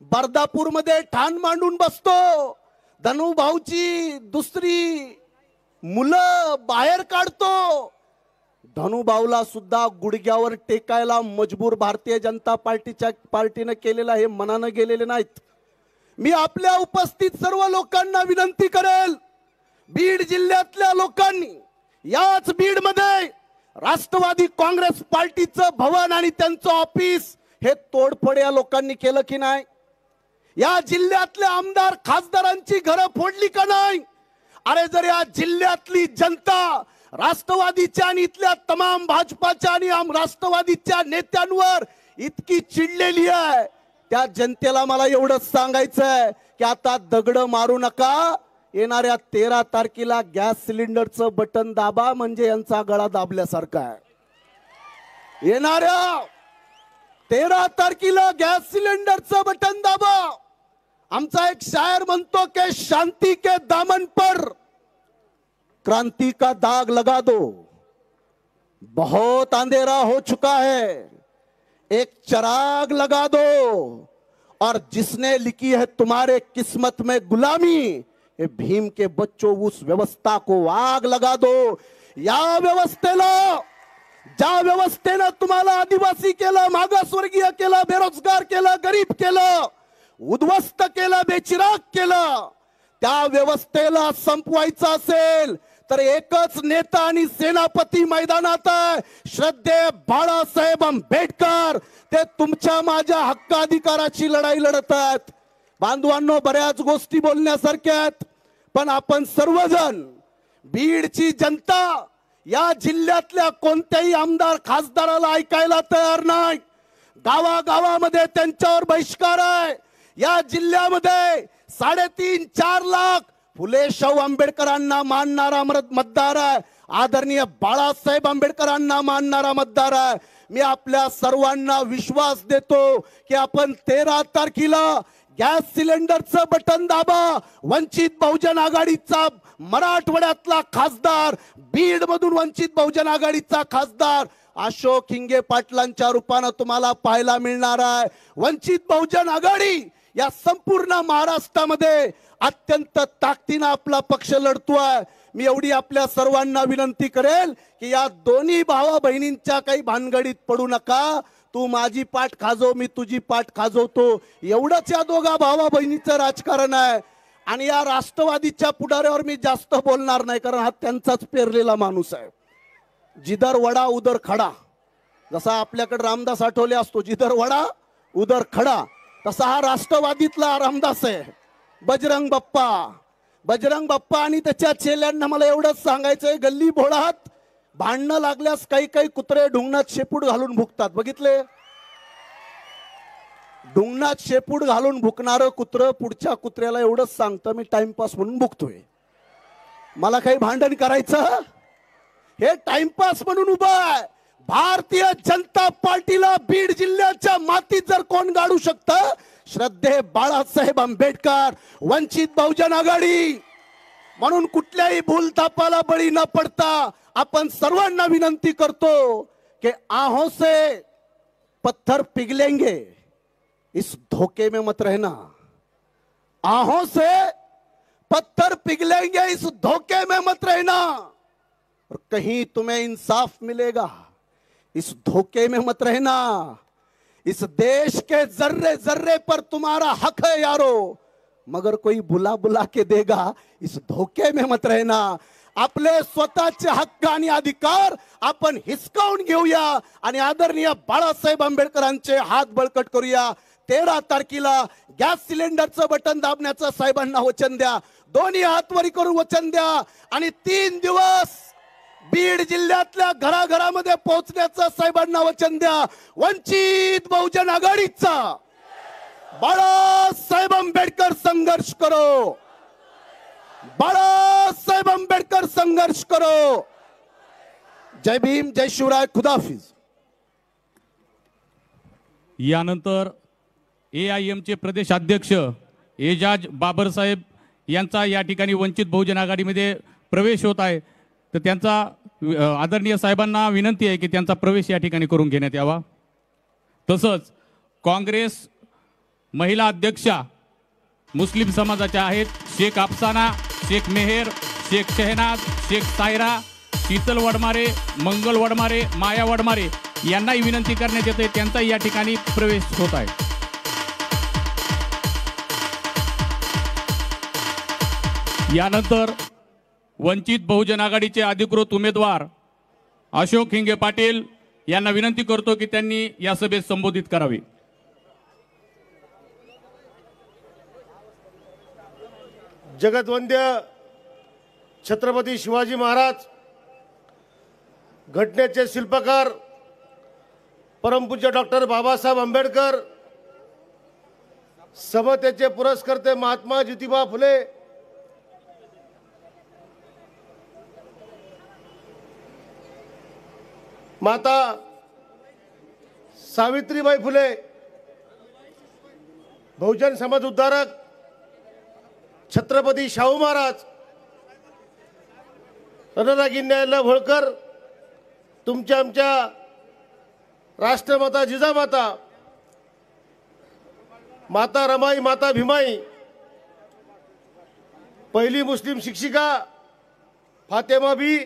बर्दापूर मध्ये ठाण मांडून बसतो. धनुभाऊची दुसरी मुलं बाहेर काढतो. धनुभाऊला सुद्धा गुडघ्यावर टेकायला मजबूर भारतीय जनता पार्टीनं केलेला हे मनानं गेलेले नाहीत. मी आपल्या उपस्थित सर्व लोकांना विनंती करेल, बीड जिल्ह्यातल्या लोकांनी याच बीड मध्ये राष्ट्रवादी काँग्रेस पार्टीचं भवन आणि त्यांचं ऑफिस हे तोडफोड या लोकांनी केलं की नाही? या जिल्ह्यातल्या आमदार खासदारांची घरं फोडली का नाही? अरे जर या जिल्ह्यातली जनता राष्ट्रवादीच्या आणि इथल्या तमाम भाजपाच्या आणि राष्ट्रवादीच्या नेत्यांवर इतकी चिडलेली आहे, त्या जनतेला मला एवढंच सांगायचं आहे की आता दगड मारू नका. येणाऱ्या 13 तारखेला गॅस सिलेंडरचं बटन दाबा, म्हणजे यांचा गळा दाबल्यासारखा आहे. येणाऱ्या 13 तारखेला गॅस सिलेंडरचं बटन दाबा. आमचा एक शायर म्हणतो की शांति के दामन पर क्रांति का दाग लगा दो, बहुत अंधेरा हो चुका है, एक चिराग लगा दो, और जिसने लिखी है तुम्हारे किस्मत में गुलामी, ये भीम के बच्चों उस व्यवस्था को आग लगा दो. या व्यवस्थेला, ज्या व्यवस्थेनं तुम्हाला आदिवासी केलं, मागासवर्गीय केलं, बेरोजगार केलं, गरीब केलं, उद्ध्वस्त केलं, बेचिराग केलं, त्या व्यवस्थेला संपवायचं असेल तर एकच नेता आणि सेनापती मैदानात आहे, श्रद्धेय बाळासाहेब आंबेडकर. ते तुमच्या माझ्या हक्काधिकाराची लढाई लढत आहेत. बांधवांनो, बऱ्याच गोष्टी बोलण्यासारख्या आहेत, पण आपण सर्वजण, बीडची जनता या जिल्ह्यातल्या कोणत्याही आमदार खासदाराला ऐकायला तयार नाही. गावागावामध्ये त्यांच्यावर बहिष्कार आहे. या जिल्ह्यामध्ये 3.5-4 लाख फुले शाहू आंबेडकरांना मानणारा मतदार आहे. आदरणीय बाळासाहेब आंबेडकरांना मानणारा मतदार आहे. मी आपल्या सर्वांना विश्वास देतो की आपण 13 तारखेला गॅस सिलेंडरचं बटन दाबा. वंचित बहुजन आघाडीचा मराठवाड्यातला खासदार, बीड मधून वंचित बहुजन आघाडीचा खासदार अशोक हिंगे पाटलांच्या रूपाने तुम्हाला पाहायला मिळणार आहे. वंचित बहुजन आघाडी या संपूर्ण महाराष्ट्रामध्ये अत्यंत ताकदीने आपला पक्ष लढतोय. मी एवढी आपल्या सर्वांना विनंती करेल की या दोन्ही भावा बहिणींच्या काही भानगडीत पडू नका. तू माझी पाठ खाजव, मी तुझी पाठ खाजवतो, एवढंच या दोघा भावा बहिणीचं राजकारण आहे. आणि या राष्ट्रवादीच्या पुढाऱ्यावर मी जास्त बोलणार नाही, कारण हा त्यांचाच पेरलेला माणूस आहे. जिधर वडा उधर खडा, जसा आपल्याकडे रामदास आठवले असतो, जिधर वडा उधर खडा, तसा हा राष्ट्रवादीतला रामदास आहे. बजरंग बाप्पा आणि त्याच्या चेल्यांना मला एवढंच सांगायचंय, गल्ली बोळात भांडणं लागल्यास काही काही कुत्रे ढुंगणात शेपूट घालून भुकतात. बघितले? ढुंगणात शेपूट घालून भुकणारं कुत्र पुढच्या कुत्र्याला एवढंच सांगतं, मी टाइमपास म्हणून भुकतोय, मला काही भांडण करायचं? हे टाइमपास म्हणून उभं आहे. भारतीय जनता पार्टीला बीड जिल्ह्याच्या मातीत जर कोण गाडू शकतं, श्रद्धे बाळासाहेब आंबेडकर, वंचित बहुजन आघाडी. म्हणून कुठल्याही भूलथापाला बळी न पडता आपण सर्वांना विनंती करतो कि आहों से पत्थर पिघलेंगे, इस धोखे में मत रहना. आहों से पत्थर पिघलेंगे, इस धोखे में मत रहना. और कहीं तुम्हें इंसाफ मिलेगा, इस धोखे में मत रहना. इस देश के जर्रे जर्रे पर तुम्हारा हक है यारो, मगर कोई बुला बुला के देगा, इस धोखे में मत रहना. आपले स्वतःचे हक्क आणि अधिकार आपण हिसकावून घेऊया आणि आदरणीय बाळासाहेब आंबेडकरांचे हात बळकट करूया. 13 तारखेला गॅस सिलेंडरचं बटन दाबण्याचं साहेबांना वचन द्या. दोन्ही हात वरी करून वचन द्या आणि 3 दिवस बीड जिल्ह्यातल्या घराघरामध्ये पोहोचण्याचं साहेबांना वचन द्या. वंचित बहुजन आघाडीचा बाळासाहेब आंबेडकर संघर्ष करो, बाळासाहेब आंबेडकर संघर्ष करो. जय भीम, जय शिवराय, खुदाफिज. यानंतर AIM चे प्रदेश अध्यक्ष एजाज बाबरसाहेब यांचा या ठिकाणी वंचित बहुजन आघाडीमध्ये प्रवेश होत आहे. तर त्यांचा आदरणीय साहेबांना विनंती आहे की त्यांचा प्रवेश या ठिकाणी करून घेण्यात यावा. तसंच काँग्रेस महिला अध्यक्षा मुस्लिम समाजाच्या आहेत शेख अफसाना, शेख मेहेर, शेख शहनाज, शेख सायरा, शीतल वडमारे, मंगल वडमारे, माया वडमारे यांनाही विनंती करण्यात येते, त्यांचाही या ठिकाणी प्रवेश होत आहे. यानंतर वंचित बहुजन आघाडीचे अधिकृत उमेदवार अशोक हिंगे पाटील यांना विनंती करतो की त्यांनी या सभेत संबोधित करावे. जगतवंद्य छत्रपती शिवाजी महाराज, घटनेचे शिल्पकार परमपूज्य डॉक्टर बाबासाहेब आंबेडकर, समतेचे पुरस्कर्ते महात्मा ज्योतिबा फुले, माता सावित्रीबाई फुले, बहुजन समाज उद्धारक छत्रपती शाहू महाराज, रणरागी न्यायालय होळकर, तुमच्या आमच्या राष्ट्रमाता जिजामाता, माता रमाई, माता भीमाई, पहिली मुस्लिम शिक्षिका फातेमा बी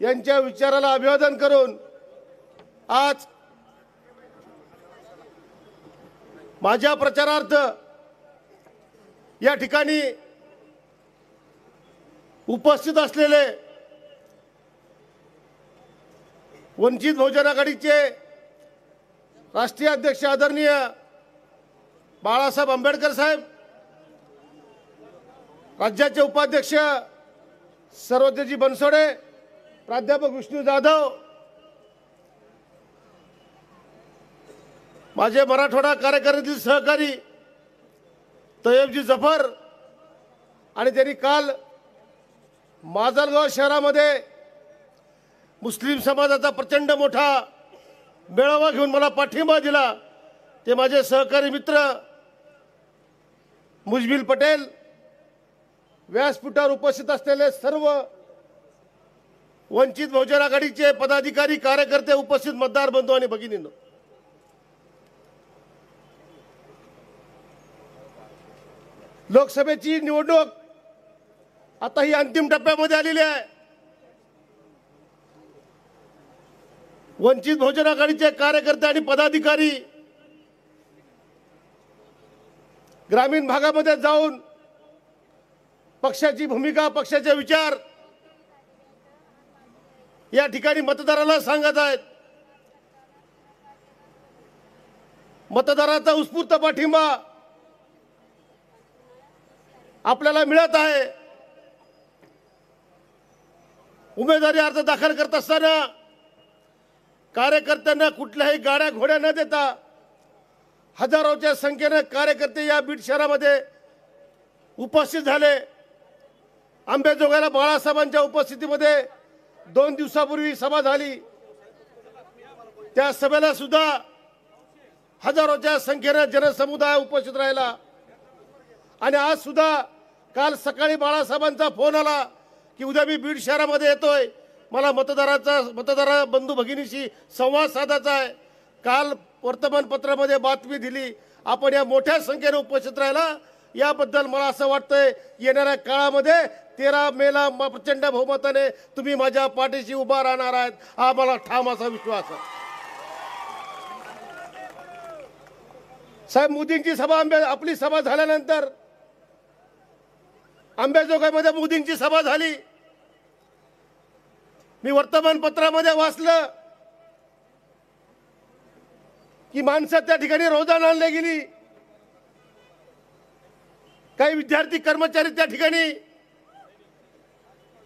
यांच्या विचाराला अभिवादन करून आज माझ्या प्रचारार्थ या ठिकाणी उपस्थित असलेले वंचित बहुजन आघाडीचे राष्ट्रीय अध्यक्ष आदरणीय बाळासाहेब आंबेडकर साहेब, राज्याचे उपाध्यक्ष सर्वज्ञजी बनसोडे, प्राध्यापक विष्णू जाधव, माझे मराठवाडा कार्यकारिणीतील सहकारी तय्यबजी जफर, आणि त्यांनी काल माजलगाव शहरामध्ये मुस्लिम समाजाचा प्रचंड मोठा मेळावा घेऊन मला पाठिंबा दिला, ते माझे सहकारी मित्र मुजबिल पटेल, व्यासपीठावर उपस्थित असलेले सर्व वंचित बहुजन आघाडीचे पदाधिकारी, कार्यकर्ते, उपस्थित मतदार बंधू आणि भगिनींनो, लोकसभेची निवडणूक आता ही अंतिम टप्प्यामध्ये आलेली आहे. वंचित बहुजन आघाडीचे कार्यकर्ते आणि पदाधिकारी ग्रामीण भागामध्ये जाऊन पक्षाची भूमिका, पक्षाचे विचार या ठिकाणी मतदाराला सांगत आहेत. मतदाराचा उत्स्फूर्त पाठिंबा आपल्याला मिळत आहे. उमेदवारी अर्ज दाखल करत असताना कार्यकर्त्यांना कुठल्याही गाड्या घोड्या न देता हजारोच्या संख्येने कार्यकर्ते या बीड शहरामध्ये उपस्थित झाले. आंबेजोगाईला बाळासाहेबांच्या उपस्थितीमध्ये 2 दिवसापूर्वी सभा झाली. त्या सभेला सुद्धा हजारोच्या संख्येने जनसमुदाय उपस्थित राहिला. आणि आज सुद्धा काल सकाळी बाळासाहेबांचा फोन आला की उद्या मी बीड शहरामध्ये येतोय, मला मतदार बंधू भगिनीशी संवाद साधायचा आहे. काल वर्तमानपत्रामध्ये बातमी दिली, आपण या मोठ्या संख्येने उपस्थित राहिला, याबद्दल मला असं वाटतंय येणाऱ्या काळामध्ये 13 मेला प्रचंड बहुमताने तुम्ही माझ्या पाठीशी उभा राहणार आहात, हा मला ठाम असा विश्वास आहे. साहेब, मोदींची सभा आपली सभा झाल्यानंतर आंबेजोगाईमध्ये मोदींची सभा झाली. मी वर्तमानपत्रामध्ये वाचलं की माणसं त्या ठिकाणी रोजानं आणली गेली. काही विद्यार्थी कर्मचारी त्या ठिकाणी,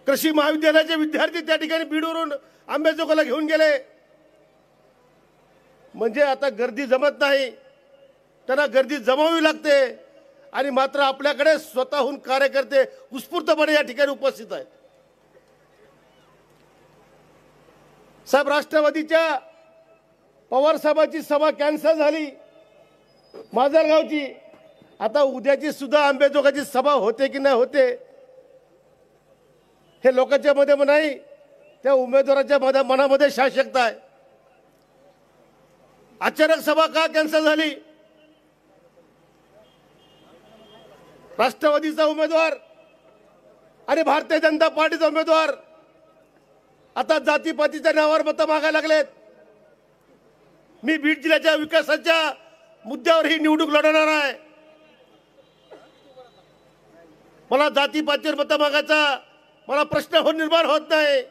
कृषी महाविद्यालयाचे विद्यार्थी त्या ठिकाणी बीडवरून आंबेजोगाईला घेऊन गेले. म्हणजे आता गर्दी जमत नाही, त्यांना गर्दी जमावी लागते. आणि मात्र आपल्याकडे स्वतःहून कार्यकर्ते उत्स्फूर्तपणे या ठिकाणी उपस्थित आहेत. साहेब, राष्ट्रवादीच्या पवार साहेबांची सभा कॅन्सल झाली माजलगावची. आता उद्याची सुद्धा आंबेजोगाईची सभा होते की नाही होते हे लोकांच्या मध्ये नाही, त्या उमेदवाराच्या मनामध्ये शासकता आहे. अचानक सभा का कॅन्सल झाली? राष्ट्रवादीचा उमेदवार आणि भारतीय जनता पार्टीचा उमेदवार आता जातीपातीच्या नावावर मतं मागायला लागलेत. मी बीड जिल्ह्याच्या विकासाच्या मुद्द्यावर ही निवडणूक लढवणार आहे. मला जातीपातीवर मतं मागायचा मला प्रश्न निर्माण होत नाही,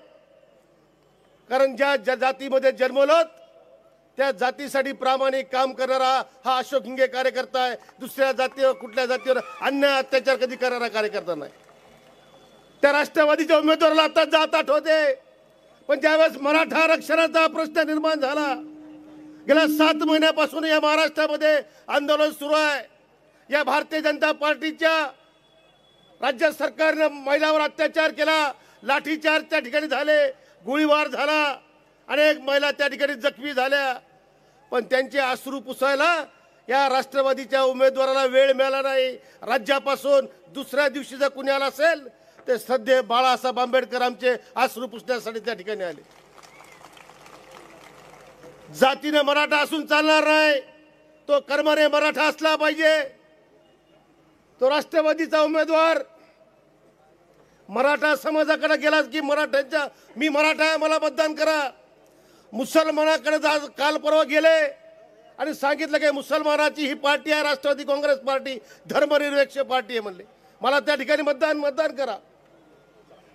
कारण ज्या जातीमध्ये जन्मलो त्या जातीसाठी प्रामाणिक काम करणारा हा अशोक हिंगे कार्यकर्ता आहे. दुसऱ्या जातीवर, कुठल्या जातीवर अन्याय अत्याचार कधी करणारा कार्यकर्ता नाही. त्या राष्ट्रवादीच्या उमेदवाराला आता जात आठवते, पण ज्यावेळेस मराठा आरक्षणाचा प्रश्न निर्माण झाला, गेल्या 7 महिन्यापासून या महाराष्ट्रामध्ये आंदोलन सुरू आहे. या भारतीय जनता पार्टीच्या राज्य सरकारने महिलांवर अत्याचार केला, लाठीचार्ज त्या ठिकाणी झाले, गोळीबार झाला, अनेक महिला त्या ठिकाणी जखमी झाल्या. पण त्यांचे अश्रू पुसायला या राष्ट्रवादीच्या उमेदवाराला वेळ मिळाला नाही. राज्यापासून दुसऱ्या दिवशी जर कुणी आला असेल ते सध्या बाळासाहेब आंबेडकर आमचे अश्रू पुसण्यासाठी त्या ठिकाणी आले. जातीने मराठा असून चालणार नाही, तो कर्माने मराठा असला पाहिजे. तो राष्ट्रवादीचा उमेदवार मराठा समाजाकडे गेला की मराठ्यांच्या, मी मराठा आहे मला मतदान करा. मुसलमानाकडे काल परवा गेले आणि सांगितलं की मुसलमानाची ही पार्टी आहे राष्ट्रवादी काँग्रेस पार्टी, धर्मनिरपेक्ष पार्टी आहे म्हणले, मला त्या ठिकाणी मतदान करा.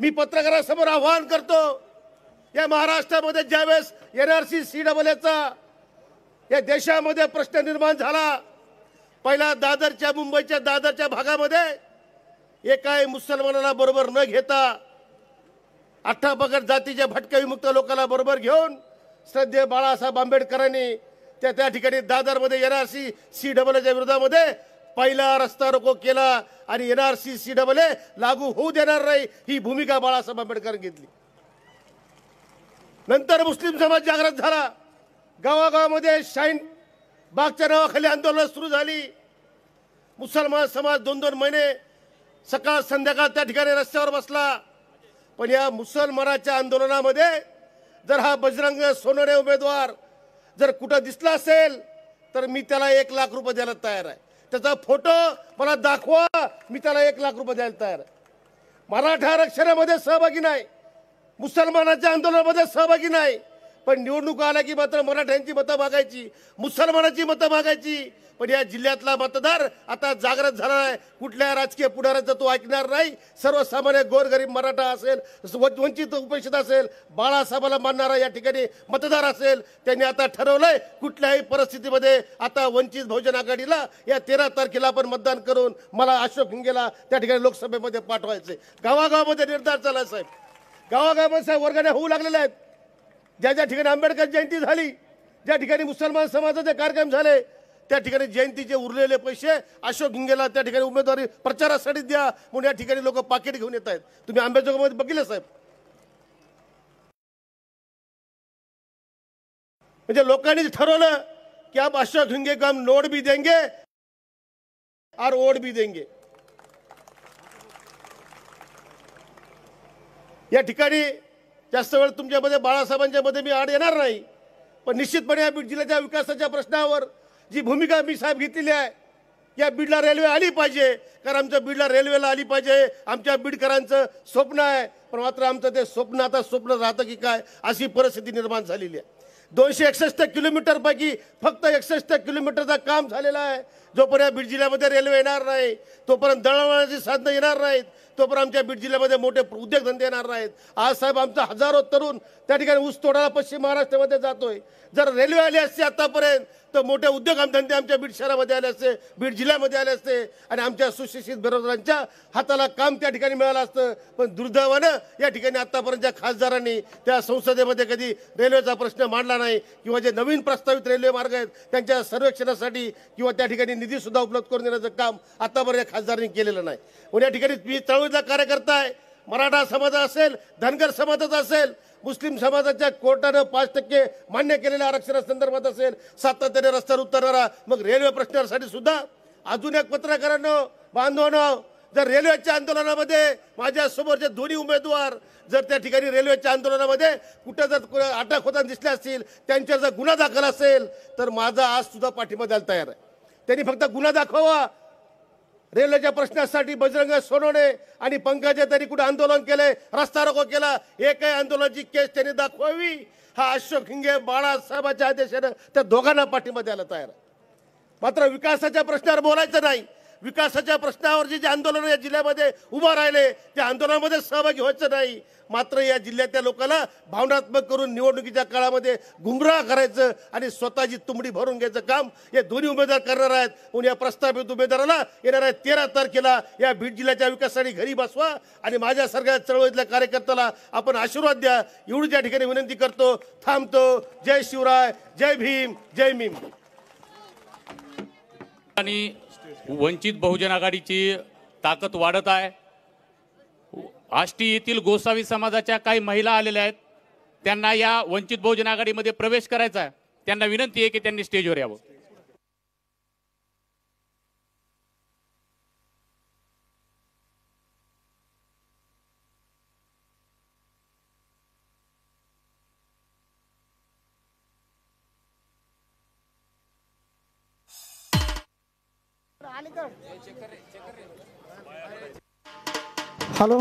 मी पत्रकारांसमोर आवाहन करतो, या महाराष्ट्रामध्ये ज्यावेळेस NRC CAAचा या देशामध्ये प्रश्न निर्माण झाला, पहिला दादरच्या मुंबईच्या दादरच्या भागामध्ये एकाही मुसलमानाला बरोबर न घेता 18 पगड जातीच्या भटक्या विमुक्त लोकांना बरोबर घेऊन श्रद्धेय बाळासाहेब आंबेडकरांनी त्या ठिकाणी दादरमध्ये NRC CAAच्या विरोधामध्ये पहिला रस्ता रोको केला आणि NRC CAA लागू होऊ देणार नाही ही भूमिका बाळासाहेब आंबेडकर घेतली. नंतर मुस्लिम समाज जागृत झाला. गावागावामध्ये शाहीन बागच्या नावाखाली आंदोलन सुरू झाली. मुसलमान समाज 2-2 महिने सकाळ संध्याकाळ त्या ठिकाणी रस्त्यावर बसला. पण या मुसलमानाच्या आंदोलनामध्ये जर हा बजरंग सोनवणे उमेदवार जर कुठं दिसला असेल तर मी त्याला 1 लाख रुपये द्यायला तयार आहे. त्याचा फोटो मला दाखवा, मी त्याला 1 लाख रुपये द्यायला तयार आहे. मराठा आरक्षणामध्ये सहभागी नाही, मुसलमानाच्या आंदोलनामध्ये सहभागी नाही, पण निवडणूक आल्या की मात्र मराठ्यांची मतं मागायची, मुसलमानाची मतं मागायची. पण या जिल्ह्यातला मतदार आता जागृत झाला आहे. कुठल्या राजकीय पुढाऱ्याचं तो ऐकणार नाही. सर्वसामान्य गोरगरीब मराठा असेल, वंचित उपेक्षित असेल, बाळासाहेबाला मानणारा या ठिकाणी मतदार असेल, त्यांनी आता ठरवलंय कुठल्याही परिस्थितीमध्ये आता वंचित बहुजन आघाडीला या 13 तारखेला आपण मतदान करून मला अशोक हिंगेला त्या ठिकाणी लोकसभेमध्ये पाठवायचे. गावागावामध्ये निर्धार झाला साहेब. गावागावामध्ये साहेब वर्गाने होऊ लागलेले आहेत. ज्या ज्या ठिकाणी आंबेडकर जयंती झाली, ज्या ठिकाणी मुसलमान समाजाचे कार्यक्रम झाले, त्या ठिकाणी जयंतीचे उरलेले पैसे अशोक हिंगेला त्या ठिकाणी उमेदवारी प्रचारासाठी द्या म्हणून या ठिकाणी लोक पाकिट घेऊन येत आहेत. तुम्ही आंबेजोगाईमध्ये बघितलं साहेब. म्हणजे लोकांनी ठरवलं की आप अशोक हिंगे को हम नोट भी देंगे और वोट भी देंगे. या ठिकाणी जास्त वेळ तुमच्यामध्ये बाळासाहेबांच्या मध्ये मी आड येणार नाही, पण निश्चितपणे या बीड जिल्ह्याच्या विकासाच्या प्रश्नावर जी भूमिका मी साहेब घेतलेली आहे, या बीडला रेल्वे आली पाहिजे, कारण आमच्या बीडला रेल्वेला आली पाहिजे आमच्या बीडकरांचं स्वप्न आहे. पण मात्र आमचं ते स्वप्न आता स्वप्न राहतं की काय अशी परिस्थिती निर्माण झालेली आहे. 261 किलोमीटर पैकी फक्त 61 किलोमीटरचं काम झालेलं आहे. जोपर्यंत बीड जिल्ह्यामध्ये रेल्वे येणार नाही, तोपर्यंत दळणवळणाची साधनं येणार नाहीत, तोपर्यंत आमच्या बीड जिल्ह्यामध्ये मोठे उद्योगधंदे येणार नाहीत. आज साहेब आमचा हजारो तरुण त्या ठिकाणी ऊस तोडायला पश्चिम महाराष्ट्रामध्ये जातोय. जर रेल्वे आली असती आतापर्यंत तर मोठे उद्योगधंदे आमच्या बीड शहरामध्ये आले असते, बीड जिल्ह्यामध्ये आले असते आणि आमच्या सुशिक्षित बेरोजगारांच्या हाताला काम त्या ठिकाणी मिळालं असतं. पण दुर्दैवानं या ठिकाणी आतापर्यंतच्या खासदारांनी त्या संसदेमध्ये कधी रेल्वेचा प्रश्न मांडला नाही किंवा जे नवीन प्रस्तावित रेल्वे मार्ग आहेत त्यांच्या सर्वेक्षणासाठी किंवा त्या ठिकाणी निधी सुद्धा उपलब्ध करून देण्याचं काम आतापर्यंत खासदारांनी केलेलं नाही. म्हणून या ठिकाणी मी चळवळीचा कार्यकर्ता आहे. मराठा समाज असेल, धनगर समाजाचा असेल, मुस्लिम समाजाच्या कोर्टानं 5% मान्य केलेल्या आरक्षणासंदर्भात असेल, सातत्याने रस्त्यावर उतरणारा, मग रेल्वे प्रश्नासाठी सुद्धा अजून एक पत्रकारांनो बांधवांनो, जर रेल्वेच्या आंदोलनामध्ये माझ्या समोरचे दोन्ही उमेदवार जर त्या ठिकाणी रेल्वेच्या आंदोलनामध्ये कुठं जर अटक होताना दिसले असतील, त्यांच्यावर जर गुन्हा दाखल असेल तर माझा आज सुद्धा पाठिंबा द्यायला तयार आहे. त्यांनी फक्त गुन्हा दाखवा. रेल्वेच्या प्रश्नासाठी बजरंग सोनवणे आणि पंकजा त्यांनी कुठे आंदोलन केले, रस्ता रोको केला, एकही आंदोलनाची केस त्यांनी दाखवावी. हा अशोक हिंगे बाळासाहेबांच्या आदेशानं त्या दोघांना पाठिंबा द्यायला तयार आहे. मात्र विकासाच्या प्रश्नावर बोलायचं नाही. विकासाच्या प्रश्नावर जे आंदोलन या जिल्ह्यामध्ये उभा राहिले त्या आंदोलनामध्ये सहभागी व्हायचं नाही. मात्र या जिल्ह्यातल्या लोकांना भावनात्मक करून निवडणुकीच्या काळामध्ये गुमराह करायचं आणि स्वतःची तुंबडी भरून घ्यायचं काम हे दोन्ही उमेदवार करणार आहेत. म्हणून या प्रस्तावित उमेदवाराला येणाऱ्या 13 तारखेला या बीड जिल्ह्याच्या विकासासाठी घरी बसवा आणि माझ्या सगळ्या चळवळीतल्या कार्यकर्त्याला आपण आशीर्वाद द्या एवढी या ठिकाणी विनंती करतो. थांबतो. जय शिवराय, जय भीम, जय मीम. आणि वंचित बहुजन आघाडीची ताकद वाढत आहे. आष्टी येथील गोसावी समाजाच्या काही महिला आलेल्या आहेत. त्यांना या वंचित बहुजन आघाडीमध्ये प्रवेश करायचा आहे. त्यांना विनंती आहे की त्यांनी स्टेजवर यावं. हॅलो,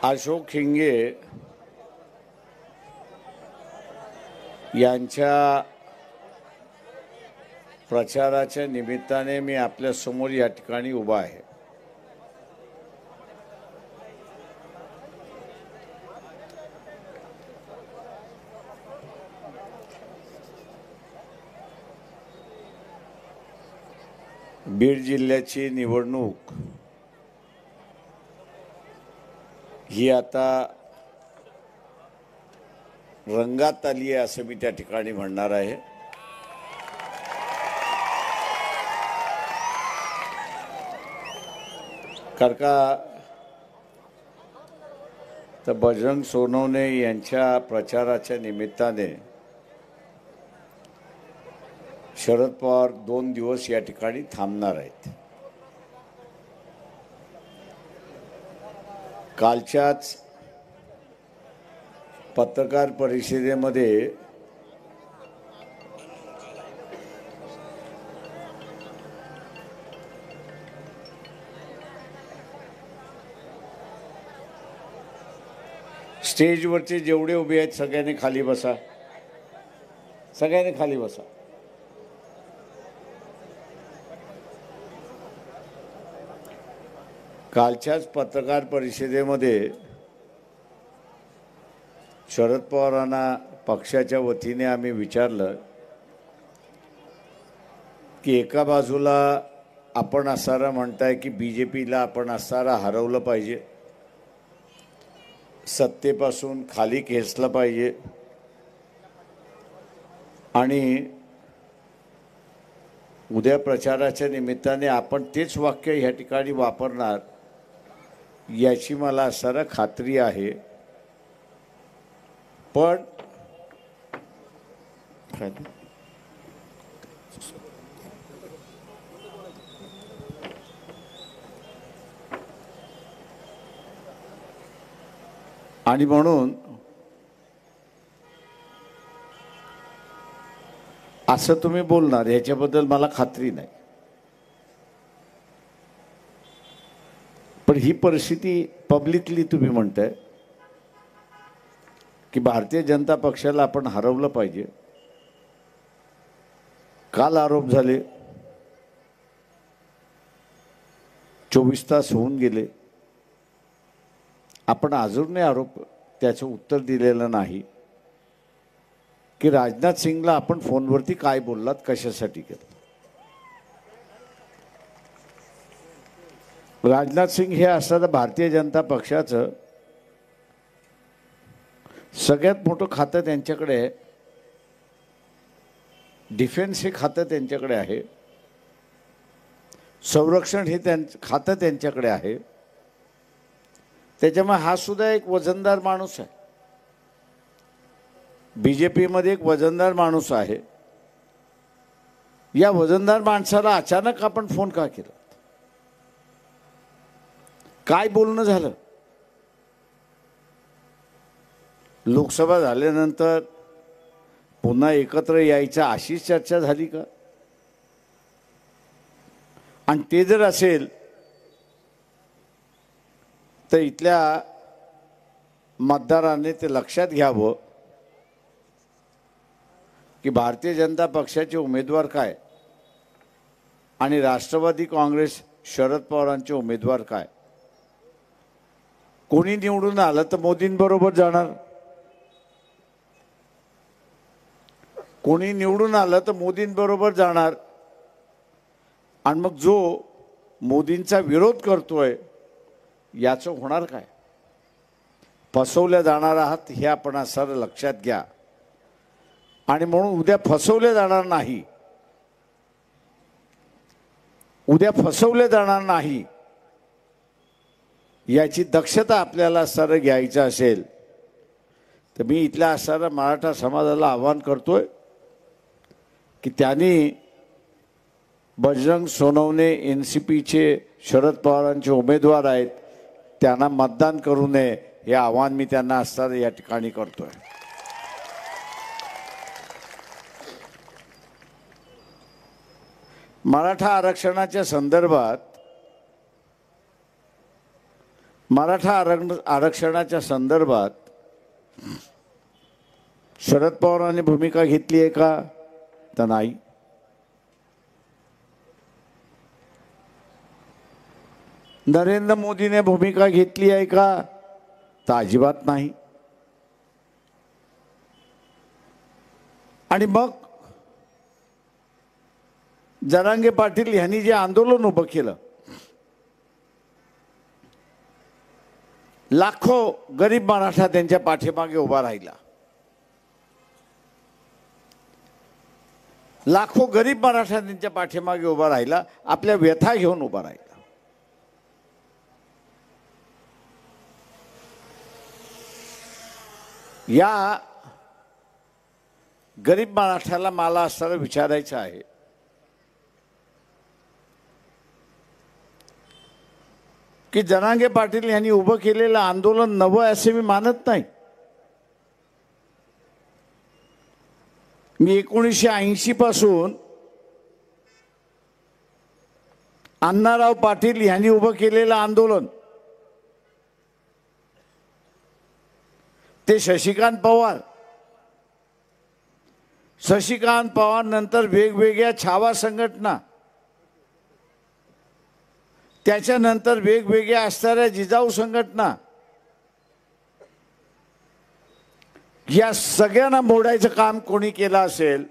अशोक हिंगे यांच्या प्रचाराच्या निमित्ताने मी आपल्या समोर या ठिकाणी उभा आहे. बीड जिल्ह्याची निवडणूक ही आता रंगात आली आहे असं मी त्या ठिकाणी म्हणणार आहे. कारण का तर बजरंग सोनवणे यांच्या प्रचाराच्या निमित्ताने शरद पवार 2 दिवस या ठिकाणी थांबणार आहेत. कालच्याच पत्रकार परिषदेमध्ये स्टेजवरचे जेवढे उभे आहेत सगळ्यांनी खाली बसा. सगळ्यांनी खाली बसा. कालच्याच पत्रकार परिषदेमध्ये शरद पवारांना पक्षाच्या वतीने आम्ही विचारलं की एका बाजूला आपण असणारा म्हणताय की बीजेपीला आपण असणारा हरवलं पाहिजे, सत्तेपासून खाली खेचलं पाहिजे आणि उद्या प्रचाराच्या निमित्ताने आपण तेच वाक्य ह्या ठिकाणी वापरणार याची मला सारा खात्री आहे. पण आणि म्हणून असं तुम्ही बोलणार याच्याबद्दल मला खात्री नाही. पण ही परिस्थिती पब्लिकली तुम्ही म्हणताय की भारतीय जनता पक्षाला आपण हरवलं पाहिजे. काल आरोप झाले, 24 तास होऊन गेले, आपण अजूनही आरोप त्याचं उत्तर दिलेलं नाही की राजनाथ सिंगला आपण फोनवरती काय बोललात, कशासाठी केलं. राजनाथ सिंग हे असताना भारतीय जनता पक्षाचं सगळ्यात मोठं खातं त्यांच्याकडे आहे. डिफेन्स हे खातं त्यांच्याकडे आहे, संरक्षण हे खातं त्यांच्याकडे आहे. त्याच्यामुळे हा सुद्धा एक वजनदार माणूस आहे. बीजेपीमध्ये एक वजनदार माणूस आहे. या वजनदार माणसाला अचानक आपण फोन का केला, काय बोलणं झालं? लोकसभा झाल्यानंतर पुन्हा एकत्र यायचं अशीच चर्चा झाली का? आणि ते जर असेल तर इथल्या मतदारांनी ते लक्षात घ्यावं की भारतीय जनता पक्षाचे उमेदवार काय आणि राष्ट्रवादी काँग्रेस शरद पवारांचे उमेदवार काय. कोणी निवडून आलं तर मोदींबरोबर जाणार, कोणी निवडून आलं तर मोदींबरोबर जाणार. आणि मग जो मोदींचा विरोध करतोय याचं होणार काय? फसवल्या जाणार आहात हे आपण सर लक्षात घ्या. आणि म्हणून उद्या फसवले जाणार नाही, उद्या फसवले जाणार नाही याची दक्षता आपल्याला सर घ्यायचं असेल तर मी इथल्या असणाऱ्या मराठा समाजाला आवाहन करतोय की त्यांनी बजरंग सोनवणे NCPचे शरद पवारांचे उमेदवार आहेत, त्यांना मतदान करू नये हे आवाहन मी त्यांना असणारं या ठिकाणी करतोय. मराठा आरक्षणाच्या संदर्भात मराठा आरक्षणाच्या संदर्भात शरद पवारांनी भूमिका घेतली आहे का? तर नाही. नरेंद्र मोदीने भूमिका घेतली आहे का? तर अजिबात नाही. आणि मग जरांगे पाटील यांनी जे आंदोलन उभं केलं, लाखो गरीब मराठा त्यांच्या पाठीमागे उभा राहिला. लाखो गरीब मराठा त्यांच्या पाठीमागे उभा राहिला, आपल्या व्यथा घेऊन उभा राहिला. या गरीब मराठ्याला मला असं विचारायचं आहे की जरांगे पाटील यांनी उभं केलेलं आंदोलन नवं असे मी मानत नाही. मी 1980 पासून अण्णाराव पाटील यांनी उभं केलेलं आंदोलन, ते शशिकांत पवार नंतर वेगवेगळ्या छावा संघटना, त्याच्यानंतर वेगवेगळ्या असणाऱ्या जिजाऊ संघटना, या सगळ्यांना मोडायचं काम कोणी केलं असेल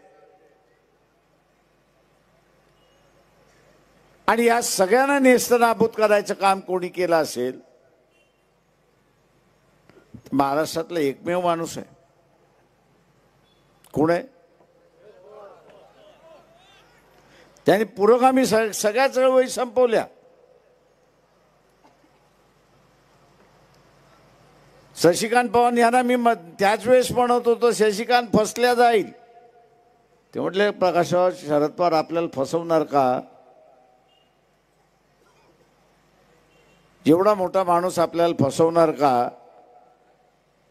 आणि या सगळ्यांना नेस्तनाबूत करायचं काम कोणी केलं असेल, महाराष्ट्रातला एकमेव माणूस आहे. कोण आहे? त्यांनी पुरोगामी सगळ्या चळवळी संपवल्या. शशिकांत पवार यांना मी त्याच वेळेस म्हणत होतो शशिकांत फसल्या जाईल. ते म्हटले प्रकाशराव शरद पवार आपल्याला फसवणार का? एवढा मोठा माणूस आपल्याला फसवणार का?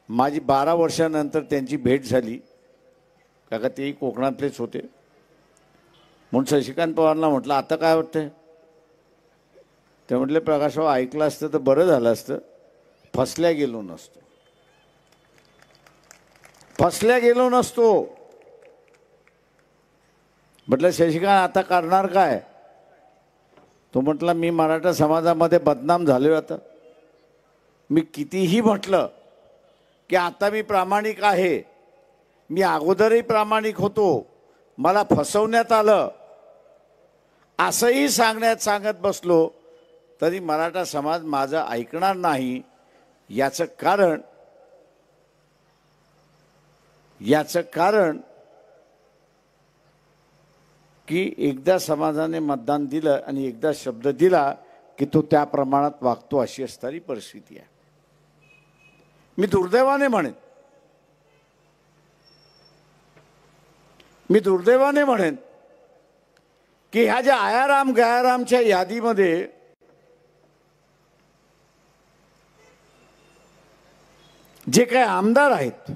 माझी 12 वर्षानंतर त्यांची भेट झाली, का तेही कोकणातलेच होते. म्हणून शशिकांत पवारला म्हटलं आता काय वाटतंय? ते म्हटले प्रकाशराव ऐकलं असतं तर बरं झालं असतं, फसल्या गेलो नसतो. म्हटलं शशिकांत आता करणार काय? तो म्हटला मी मराठा समाजामध्ये बदनाम झालोय. आता मी कितीही म्हटलं की आता मी प्रामाणिक आहे, मी अगोदरही प्रामाणिक होतो, मला फसवण्यात आलं असंही सांगत बसलो तरी मराठा समाज माझं ऐकणार नाही. याचं कारण की एकदा समाजाने मतदान दिलं आणि एकदा शब्द दिला की तो त्या प्रमाणात वागतो, अशी असणारी परिस्थिती आहे. मी दुर्दैवाने म्हणेन की ह्या ज्या आयाराम गयारामच्या यादीमध्ये जे काही आमदार आहेत,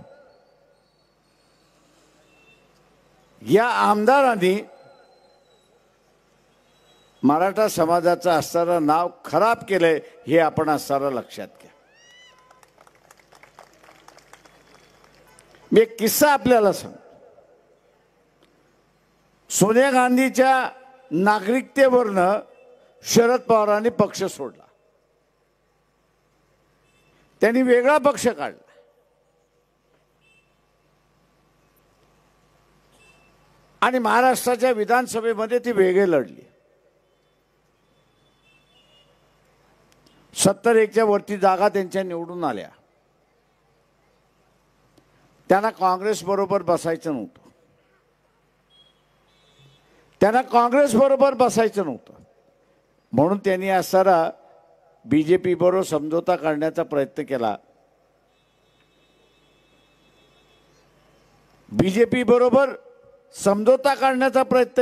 या आमदारांनी मराठा समाजाचं असणारं नाव खराब केलंय, हे आपण असणारं लक्षात घ्या. मी एक किस्सा आपल्याला सांगतो. सोनिया गांधीच्या नागरिकतेवरनं शरद पवारांनी पक्ष सोडला, त्यांनी वेगळा पक्ष काढला आणि महाराष्ट्राच्या विधानसभेमध्ये ती वेगळे लढली. 71च्या वरती जागा त्यांच्या निवडून आल्या. त्यांना काँग्रेस बरोबर बसायचं नव्हतं. म्हणून त्यांनी असणारा बीजेपी बरोबर समझोता करण्याचा प्रयत्न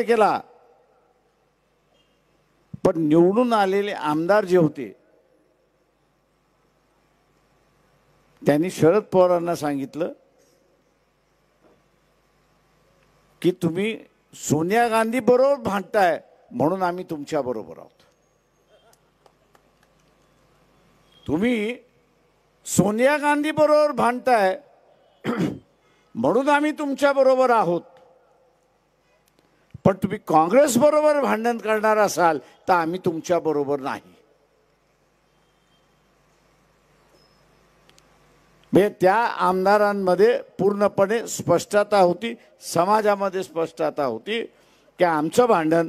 केला. पण निवडून आलेले आमदार जे होते त्यांनी शरद पवारांना सांगितलं की तुम्ही सोनिया गांधी बरोबर भांडताय म्हणून आम्ही तुमच्या बरोबर आहोत. तुम्ही सोनिया गांधी बरोबर भांडताय म्हणून आम्ही तुमच्या बरोबर आहोत, पण तुम्ही काँग्रेस बरोबर भांडण करणार असाल तर आम्ही तुमच्या बरोबर नाही. त्या आमदारांमध्ये पूर्णपणे स्पष्टता होती, समाजामध्ये स्पष्टता होती की आमचं भांडण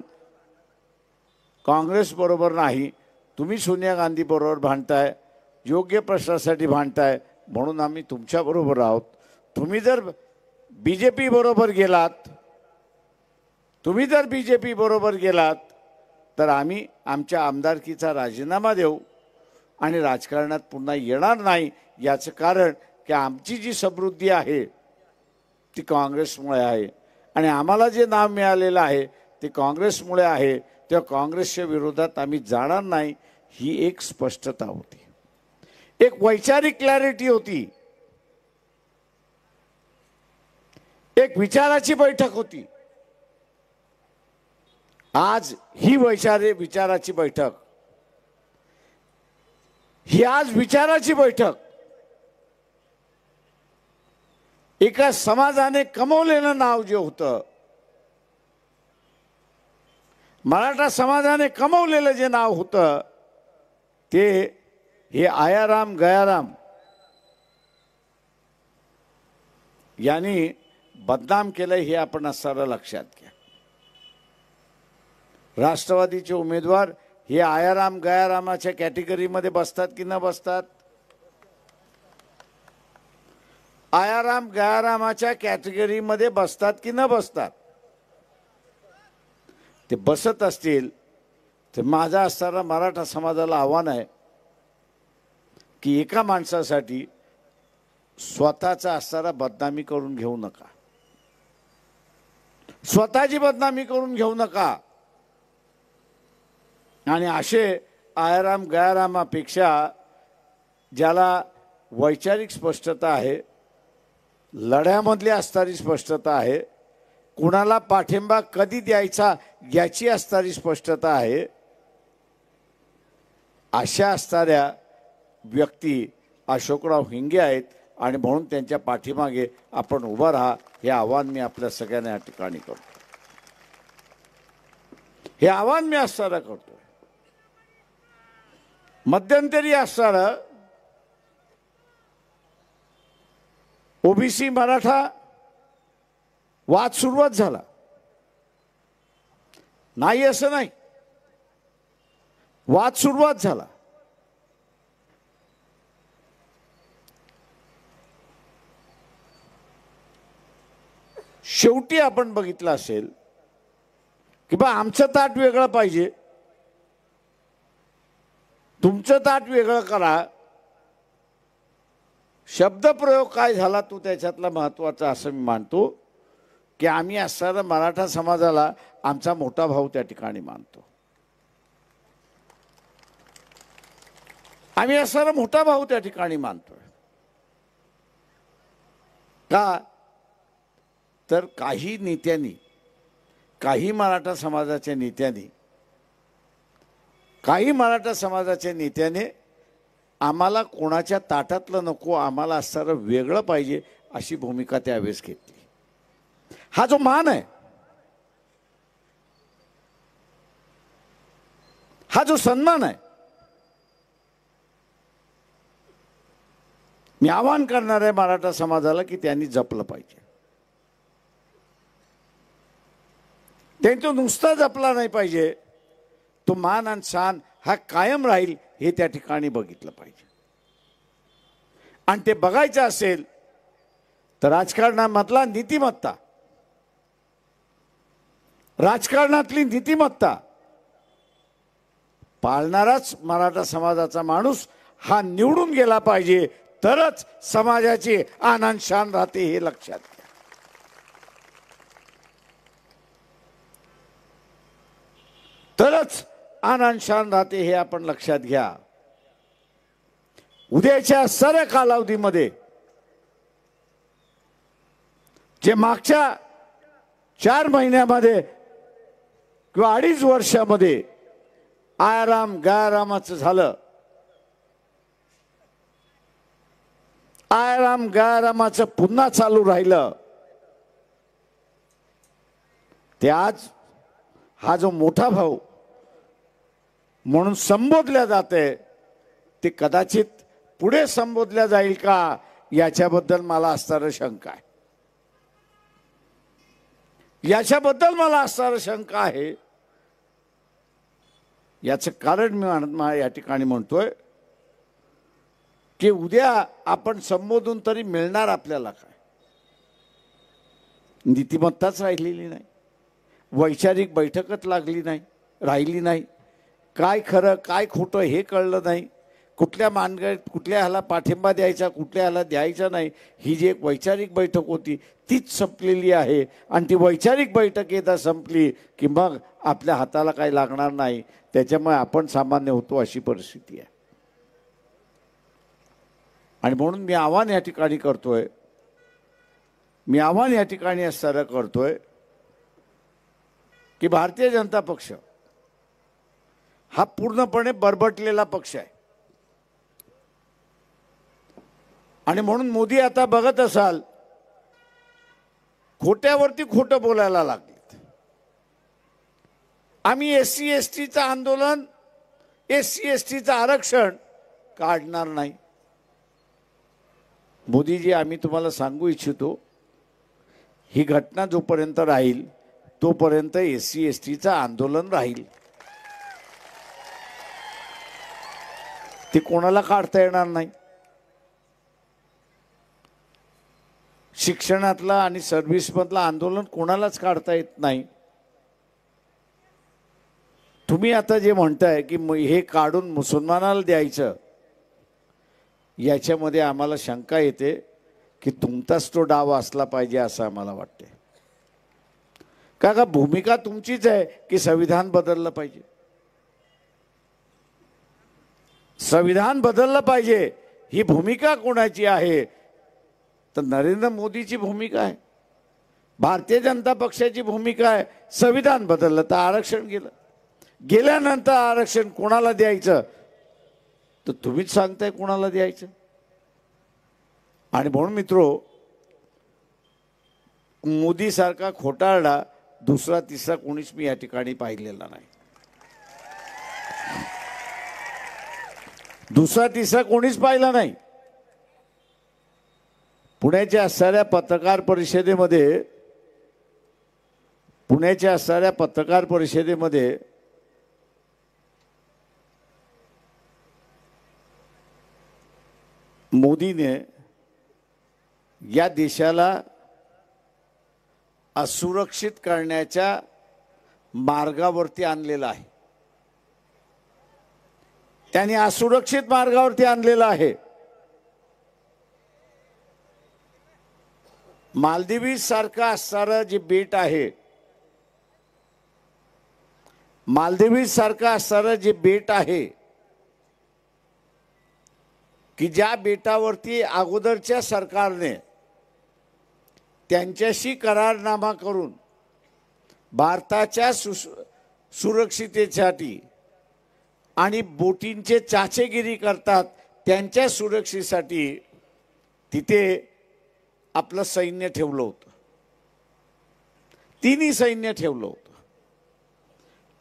काँग्रेस बरोबर नाही, तुम्ही सोनिया गांधी बरोबर भांडताय, योग्य प्रश्नासाठी भांडताय म्हणून आम्ही तुमच्या बरोबर आहोत. तुम्ही जर बीजेपी बरोबर गेलात तर आम्ही आमच्या आमदारकीचा राजीनामा देऊ आणि राजकारणात पुन्हा येणार नाही. याचं कारण की आमची जी समृद्धी आहे ती काँग्रेसमुळे आहे आणि आम्हाला जे नाव मिळालेलं आहे ते काँग्रेसमुळे आहे, त्या काँग्रेसच्या विरोधात आम्ही जाणार नाही. ही एक स्पष्टता होती, एक वैचारिक क्लॅरिटी होती, एक विचाराची बैठक होती. आज ही विचाराची बैठक, ही आज विचाराची बैठक एका समाजाने कमवलेलं नाव जे होतं, मराठा समाजाने कमवलेलं जे नाव होतं ते हे आयाराम गयाराम यांनी बदनाम केलं हे आपण सारं लक्षात घ्या. राष्ट्रवादीचे उमेदवार हे आयाराम गयारामाच्या कॅटेगरीमध्ये बसतात की न बसतात? आयाराम गयारामाच्या कॅटेगरीमध्ये बसतात की न बसतात? ते बसत असतील तर माझा असणारा मराठा समाजाला आव्हान आहे की एका माणसासाठी स्वतःचा असणारा बदनामी करून घेऊ नका, स्वतःची बदनामी करून घेऊ नका. आणि असे आयाराम गयारामापेक्षा ज्याला वैचारिक स्पष्टता आहे, लढ्यामधली असणारी स्पष्टता आहे, कुणाला पाठिंबा कधी द्यायचा याची असणारी स्पष्टता आहे, अशा असणाऱ्या व्यक्ती अशोकराव हिंगे आहेत आणि म्हणून त्यांच्या पाठीमागे आपण उभा राहा हे आव्हान मी आपल्या सगळ्यांना या ठिकाणी करतो. हे आव्हान मी असणारा करतो. मध्यंतरी असणारा ओबीसी मराठा वाद सुरुवात झाला नाही असं नाही, वाद सुरुवात झाला. शेवटी आपण बघितलं असेल की बा आमचं ताट वेगळं पाहिजे, तुमचं ताट वेगळं करा. शब्दप्रयोग काय झाला तो त्याच्यातला महत्त्वाचा असं मी मानतो की आम्ही असणारा मराठा समाजाला आमचा मोठा भाऊ त्या ठिकाणी मानतो. आम्ही असणारा मोठा भाऊ त्या ठिकाणी मानतोय. का तर काही नेत्यांनी, काही मराठा समाजाच्या नेत्याने आम्हाला कोणाच्या ताटातलं नको, आम्हाला असणारं वेगळं पाहिजे अशी भूमिका त्यावेळेस घेतली. हा जो मान आहे, हा जो सन्मान आहे, मी आवाहन करणार आहे मराठा समाजाला की त्यांनी जपलं पाहिजे. त्यांनी तो नुसता जपला नाही पाहिजे, तो मान आणि सान हा कायम राहील हे त्या ठिकाणी बघितलं पाहिजे. आणि ते बघायचं असेल तर राजकारणामधला नीतिमत्ता, राजकारणातली नीतिमत्ता पाळणाराच मराठा समाजाचा माणूस हा निवडून गेला पाहिजे, तरच समाजाची आनंद शान राहते हे लक्षात घ्या. तरच आनंद शान राहते हे आपण लक्षात घ्या. उद्याच्या साऱ्या कालावधीमध्ये जे मागच्या 4 महिन्यामध्ये किंवा 2.5 वर्षामध्ये आयाराम गयारामाचं झालं आराम गारामाचं पुन्हा चालू राहिलं, ते आज हा जो मोठा भाऊ म्हणून संबोधल्या जाते ते कदाचित पुढे संबोधल्या जाईल का याच्याबद्दल मला असणारी शंका आहे. याच्याबद्दल मला असणारी शंका आहे. याचं कारण मी या ठिकाणी म्हणतोय की उद्या आपण संबोधून तरी मिळणार आपल्याला काय? नीतिमत्ताच राहिलेली नाही, वैचारिक बैठकच राहिली नाही. काय खरं काय खोटं हे कळलं नाही. कुठल्या कुठल्या ह्याला पाठिंबा द्यायचा, कुठल्या ह्याला द्यायचा नाही, ही जी एक वैचारिक बैठक होती तीच संपलेली आहे. आणि ती वैचारिक बैठक एकदा संपली की मग आपल्या हाताला काही लागणार नाही. त्याच्यामुळे आपण सामान्य होतो अशी परिस्थिती आहे. आणि म्हणून मी आव्हान या ठिकाणी करतोय की भारतीय जनता पक्ष हा पूर्णपणे बरबटलेला पक्ष आहे. आणि म्हणून मोदी आता बघत असाल खोट्यावरती खोटं बोलायला लागलेत. आम्ही SC STचं आंदोलन, SC STचं आरक्षण काढणार नाही. मोदीजी, आम्ही तुम्हाला सांगू इच्छितो, ही घटना जोपर्यंत राहील तोपर्यंत SC STचं आंदोलन राहील. ते कोणाला काढता येणार नाही. शिक्षणातलं आणि सर्व्हिसमधलं आंदोलन कोणालाच काढता येत नाही. तुम्ही आता जे म्हणताय की हे काढून मुसलमानाला द्यायचं, याच्यामध्ये आम्हाला शंका येते की तुमचाच तो डाव असला पाहिजे असं आम्हाला वाटते. का भूमिका तुमचीच आहे की संविधान बदललं पाहिजे. संविधान बदललं पाहिजे ही भूमिका कोणाची आहे? तर नरेंद्र मोदीची भूमिका आहे, भारतीय जनता पक्षाची भूमिका आहे. संविधान बदललं तर आरक्षण गेलं, गेल्यानंतर आरक्षण कोणाला द्यायचं तर तुम्हीच सांगताय कोणाला द्यायचं. आणि म्हणून मित्रो, मोदी सारखा खोटारडा दुसरा तिसरा कोणीच मी या ठिकाणी पाहिलेला नाही. दुसरा तिसरा कोणीच पाहिला नाही. पुण्याच्या असणाऱ्या पत्रकार परिषदेमध्ये मोदीने या देशाला असुरक्षित करण्याच्या मार्गावरती आणलेला आहे. त्यांनी असुरक्षित मार्गावरती आणलेला आहे. मालदीव सारखं असणारं जे बेट आहे, की ज्या बेटावरती अगोदरच्या सरकारने त्यांच्याशी करारनामा करून भारताच्या सुरक्षितेसाठी आणि बोटींचे चाचेगिरी करतात त्यांच्या सुरक्षेसाठी तिथे आपलं सैन्य ठेवलं होतं. तिन्ही सैन्य ठेवलं होतं.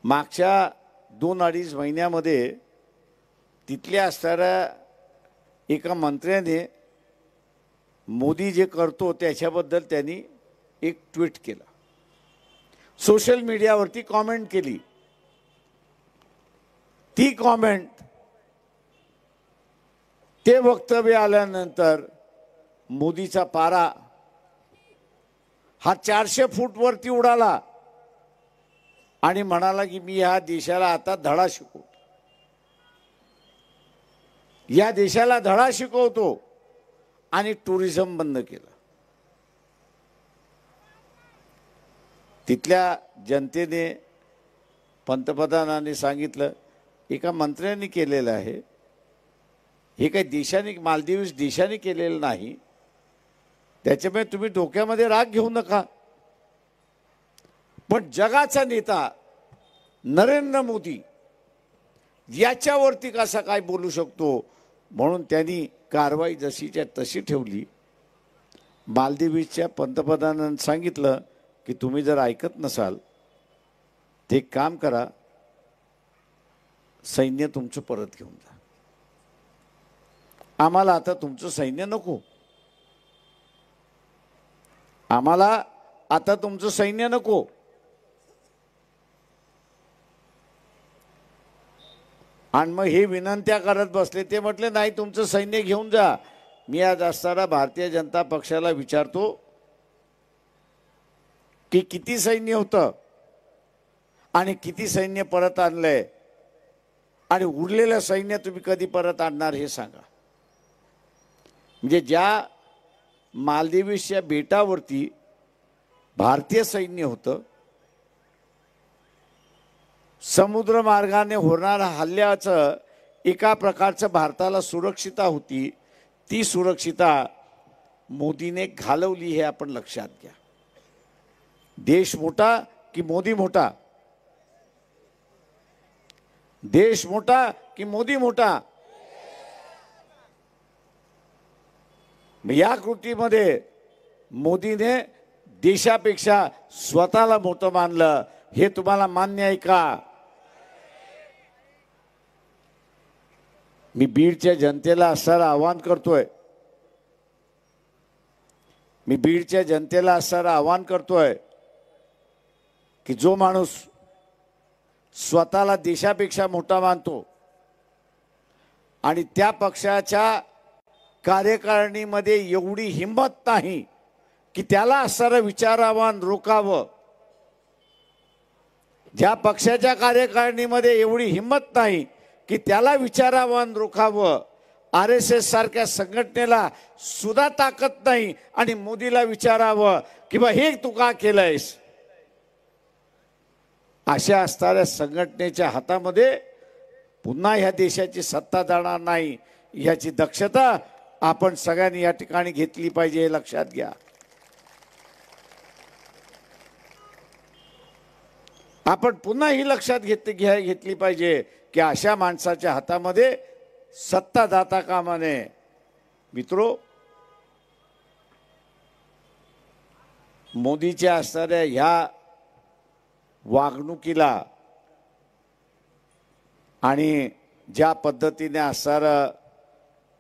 मागच्या 2-2.5 महिन्यामध्ये तिथल्या असणाऱ्या एका मंत्र्याने मोदी जे करतो त्याच्याबद्दल त्यांनी एक ट्विट केलं, सोशल मीडियावरती कॉमेंट केली. ती कॉमेंट, ते वक्तव्य आल्यानंतर मोदीचा पारा हा 400 फूट वरती उडाला आणि म्हणाला की मी ह्या देशाला आता धडा शिकवतो, या देशाला धडा शिकवतो, आणि टुरिझम बंद केलं. तिथल्या जनतेने, पंतप्रधानांनी सांगितलं एका मंत्र्यांनी केलेलं आहे, हे काही देशाने, मालदीव देशाने केलेलं नाही, त्याच्यामुळे तुम्ही डोक्यामध्ये राग घेऊ नका. पण जगाचा नेता नरेंद्र मोदी याच्यावरती कसा काय बोलू शकतो? म्हणून त्यांनी कारवाई जशीच्या तशी ठेवली. मालदीवच्या पंतप्रधानांनी सांगितलं की तुम्ही जर ऐकत नसाल ते काम करा, सैन्य तुमचं परत घेऊन जा. आम्हाला आता तुमचं सैन्य नको, आम्हाला आता तुमचं सैन्य नको. आणि मग हे विनंत्या करत बसले. ते म्हटले नाही तुमचं सैन्य घेऊन जा. मी आज असताना भारतीय जनता पक्षाला विचारतो की किती सैन्य होतं आणि किती सैन्य परत आणलंय आणि उरलेलं सैन्य तुम्ही कधी परत आणणार हे सांगा. म्हणजे ज्या मालदीवच्या बेटावरती भारतीय सैन्य होतं, समुद्र मार्गाने होणाऱ्या हल्ल्याचं एका प्रकारचं भारताला सुरक्षितता होती, ती सुरक्षितता मोदीने घालवली हे आपण लक्षात घ्या. देश मोठा की मोदी मोठा? देश मोठा की मोदी मोठा? या कृतीमध्ये मोदीने देशापेक्षा स्वतःला मोठं मानलं. हे तुम्हाला मान्य आहे का? मी बीडच्या जनतेला असं आवाहन करतोय, मी बीडच्या जनतेला असं आवाहन करतोय की जो माणूस स्वतःला देशापेक्षा मोठा मानतो आणि त्या पक्षाच्या कार्यकारिणीमध्ये एवढी हिंमत नाही की त्याला असं विचारावं रोकावं, ज्या पक्षाच्या कार्यकारिणीमध्ये एवढी हिंमत नाही की त्याला विचारावं रोखावं, RSS सारख्या संघटनेला सुद्धा ताकद नाही आणि मोदीला विचारावं की बा हे तू का केलंयस, अशा असणाऱ्या संघटनेच्या हातामध्ये पुन्हा ह्या देशाची सत्ता जाणार नाही. याची दक्षता आपण सगळ्यांनी या ठिकाणी घेतली पाहिजे, हे लक्षात घ्या. आपण पुन्हा ही लक्षात घेतली पाहिजे की अशा माणसाच्या हातामध्ये सत्ता जाता कामा नये. मित्रो, मोदीच्या असणाऱ्या ह्या वागणुकीला आणि ज्या पद्धतीने असणारं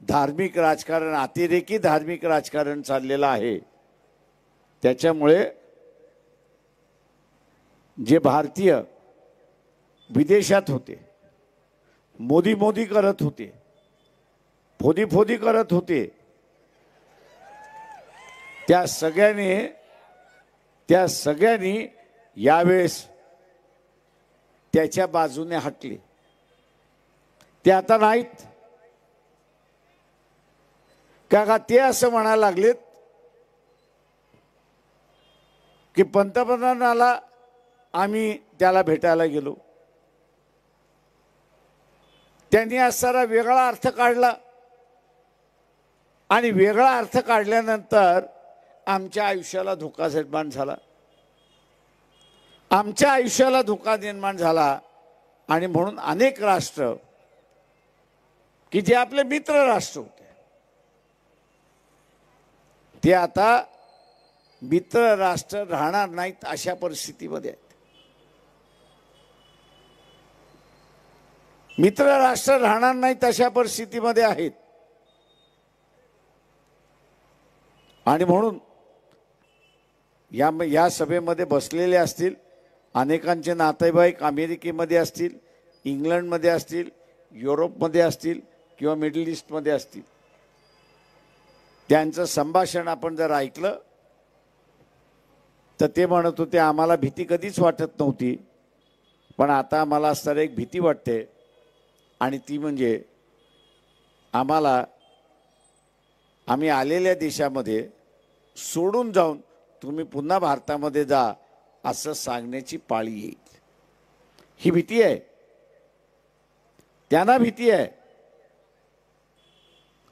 धार्मिक राजकारण, अतिरेकी धार्मिक राजकारण चाललेलं आहे, त्याच्यामुळे जे भारतीय विदेशात होते, मोदी मोदी करत होते, फोदी फोदी करत होते, त्या सगळ्यांनी यावेळेस त्याच्या बाजूने हटले. ते आता नाहीत का ते असं म्हणायला लागलेत की पंतप्रधानाला आम्ही त्याला भेटायला गेलो, त्यांनी असा वेगळा अर्थ काढला आणि वेगळा अर्थ काढल्यानंतर आमच्या आयुष्याला धोका निर्माण झाला, आमच्या आयुष्याला धोका निर्माण झाला. आणि म्हणून अनेक राष्ट्र की जे आपले मित्र राष्ट्र होते ते आता मित्र राष्ट्र राहणार नाहीत अशा परिस्थितीमध्ये आहेत. मित्र राष्ट्र राहणार नाहीत अशा परिस्थितीमध्ये आहेत. आणि म्हणून या सभेमध्ये बसलेले असतील अनेकांचे नातेवाईक अमेरिकेमध्ये असतील, इंग्लंडमध्ये असतील, युरोपमध्ये असतील किंवा मिडल ईस्टमध्ये असतील. त्यांचं संभाषण आपण जर ऐकलं तर ते म्हणत होते आम्हाला भीती कधीच वाटत नव्हती, पण आता आम्हाला असणारी एक भीती वाटते आणि ती म्हणजे आम्ही आलेल्या देशामध्ये सोडून जाऊन तुम्ही पुन्हा भारतामध्ये जा असं सांगण्याची पाळी येईल. ही भीती आहे, त्यांना भीती आहे.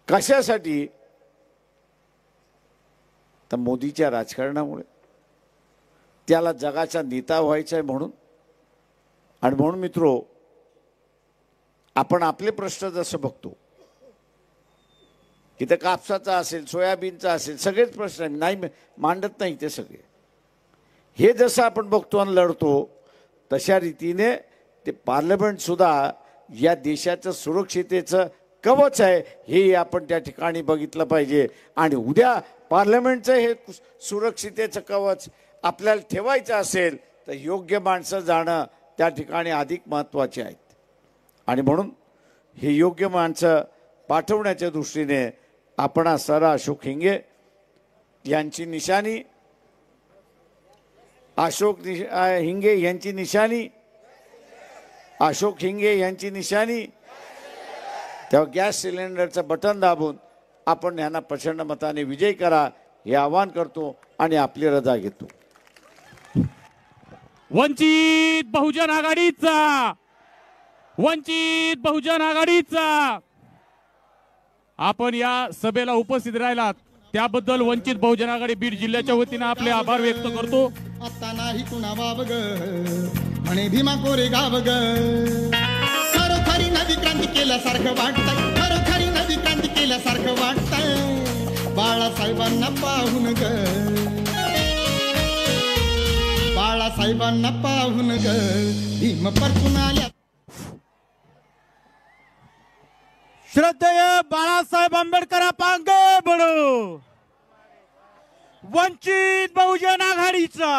कशासाठी? तर मोदीच्या राजकारणामुळे. त्याला जगाचा नेता व्हायचा आहे म्हणून. आणि म्हणून मित्रो, आपण आपले प्रश्न जसं बघतो इथं कापसाचा असेल, सोयाबीनचा असेल, सगळेच प्रश्न नाही मांडत नाही ते सगळे. हे जसं आपण बघतो आणि लढतो तशा रीतीने ते पार्लमेंट सुद्धा या देशाचं सुरक्षितेचं कवच आहे हे आपण त्या ठिकाणी बघितलं पाहिजे. आणि उद्या पार्लमेंटचं हे सुरक्षितेचं कवच आपल्याला ठेवायचं असेल तर योग्य माणसं जाणं त्या ठिकाणी अधिक महत्त्वाचे आहेत. आणि म्हणून हे योग्य माणसं पाठवण्याच्या दृष्टीने आपण असणारा अशोक हिंगे यांची निशाणी, हिंगे यांची निशाणी, अशोक हिंगे यांची निशाणी, तेव्हा गॅस सिलेंडरचं बटन दाबून आपण यांना प्रचंड मताने विजयी करा हे आवाहन करतो आणि आपली रजा घेतो. वंचित बहुजन आघाडीचा, वंचित बहुजन आघाडीचा आपण या सभेला उपस्थित राहिलात त्याबद्दल वंचित बहुजन आघाडी बीड जिल्ह्याच्या वतीने आपले आभार व्यक्त करतो. आता नाही कुणा बाब ग म्हणे भीमा कोरे गाव ग, खरोखरी नवी क्रांती केल्यासारखं वाटतंय, खरोखरी नवी क्रांती केल्यासारखं वाटतंय. बाळासाहेबांना पाहून ग, बाळासाहेबांना पाहून ग भीम परतून आल्या. श्रद्धेय बाळासाहेब आंबेडकर पांगे बडो वंचित बहुजन आघाडीचा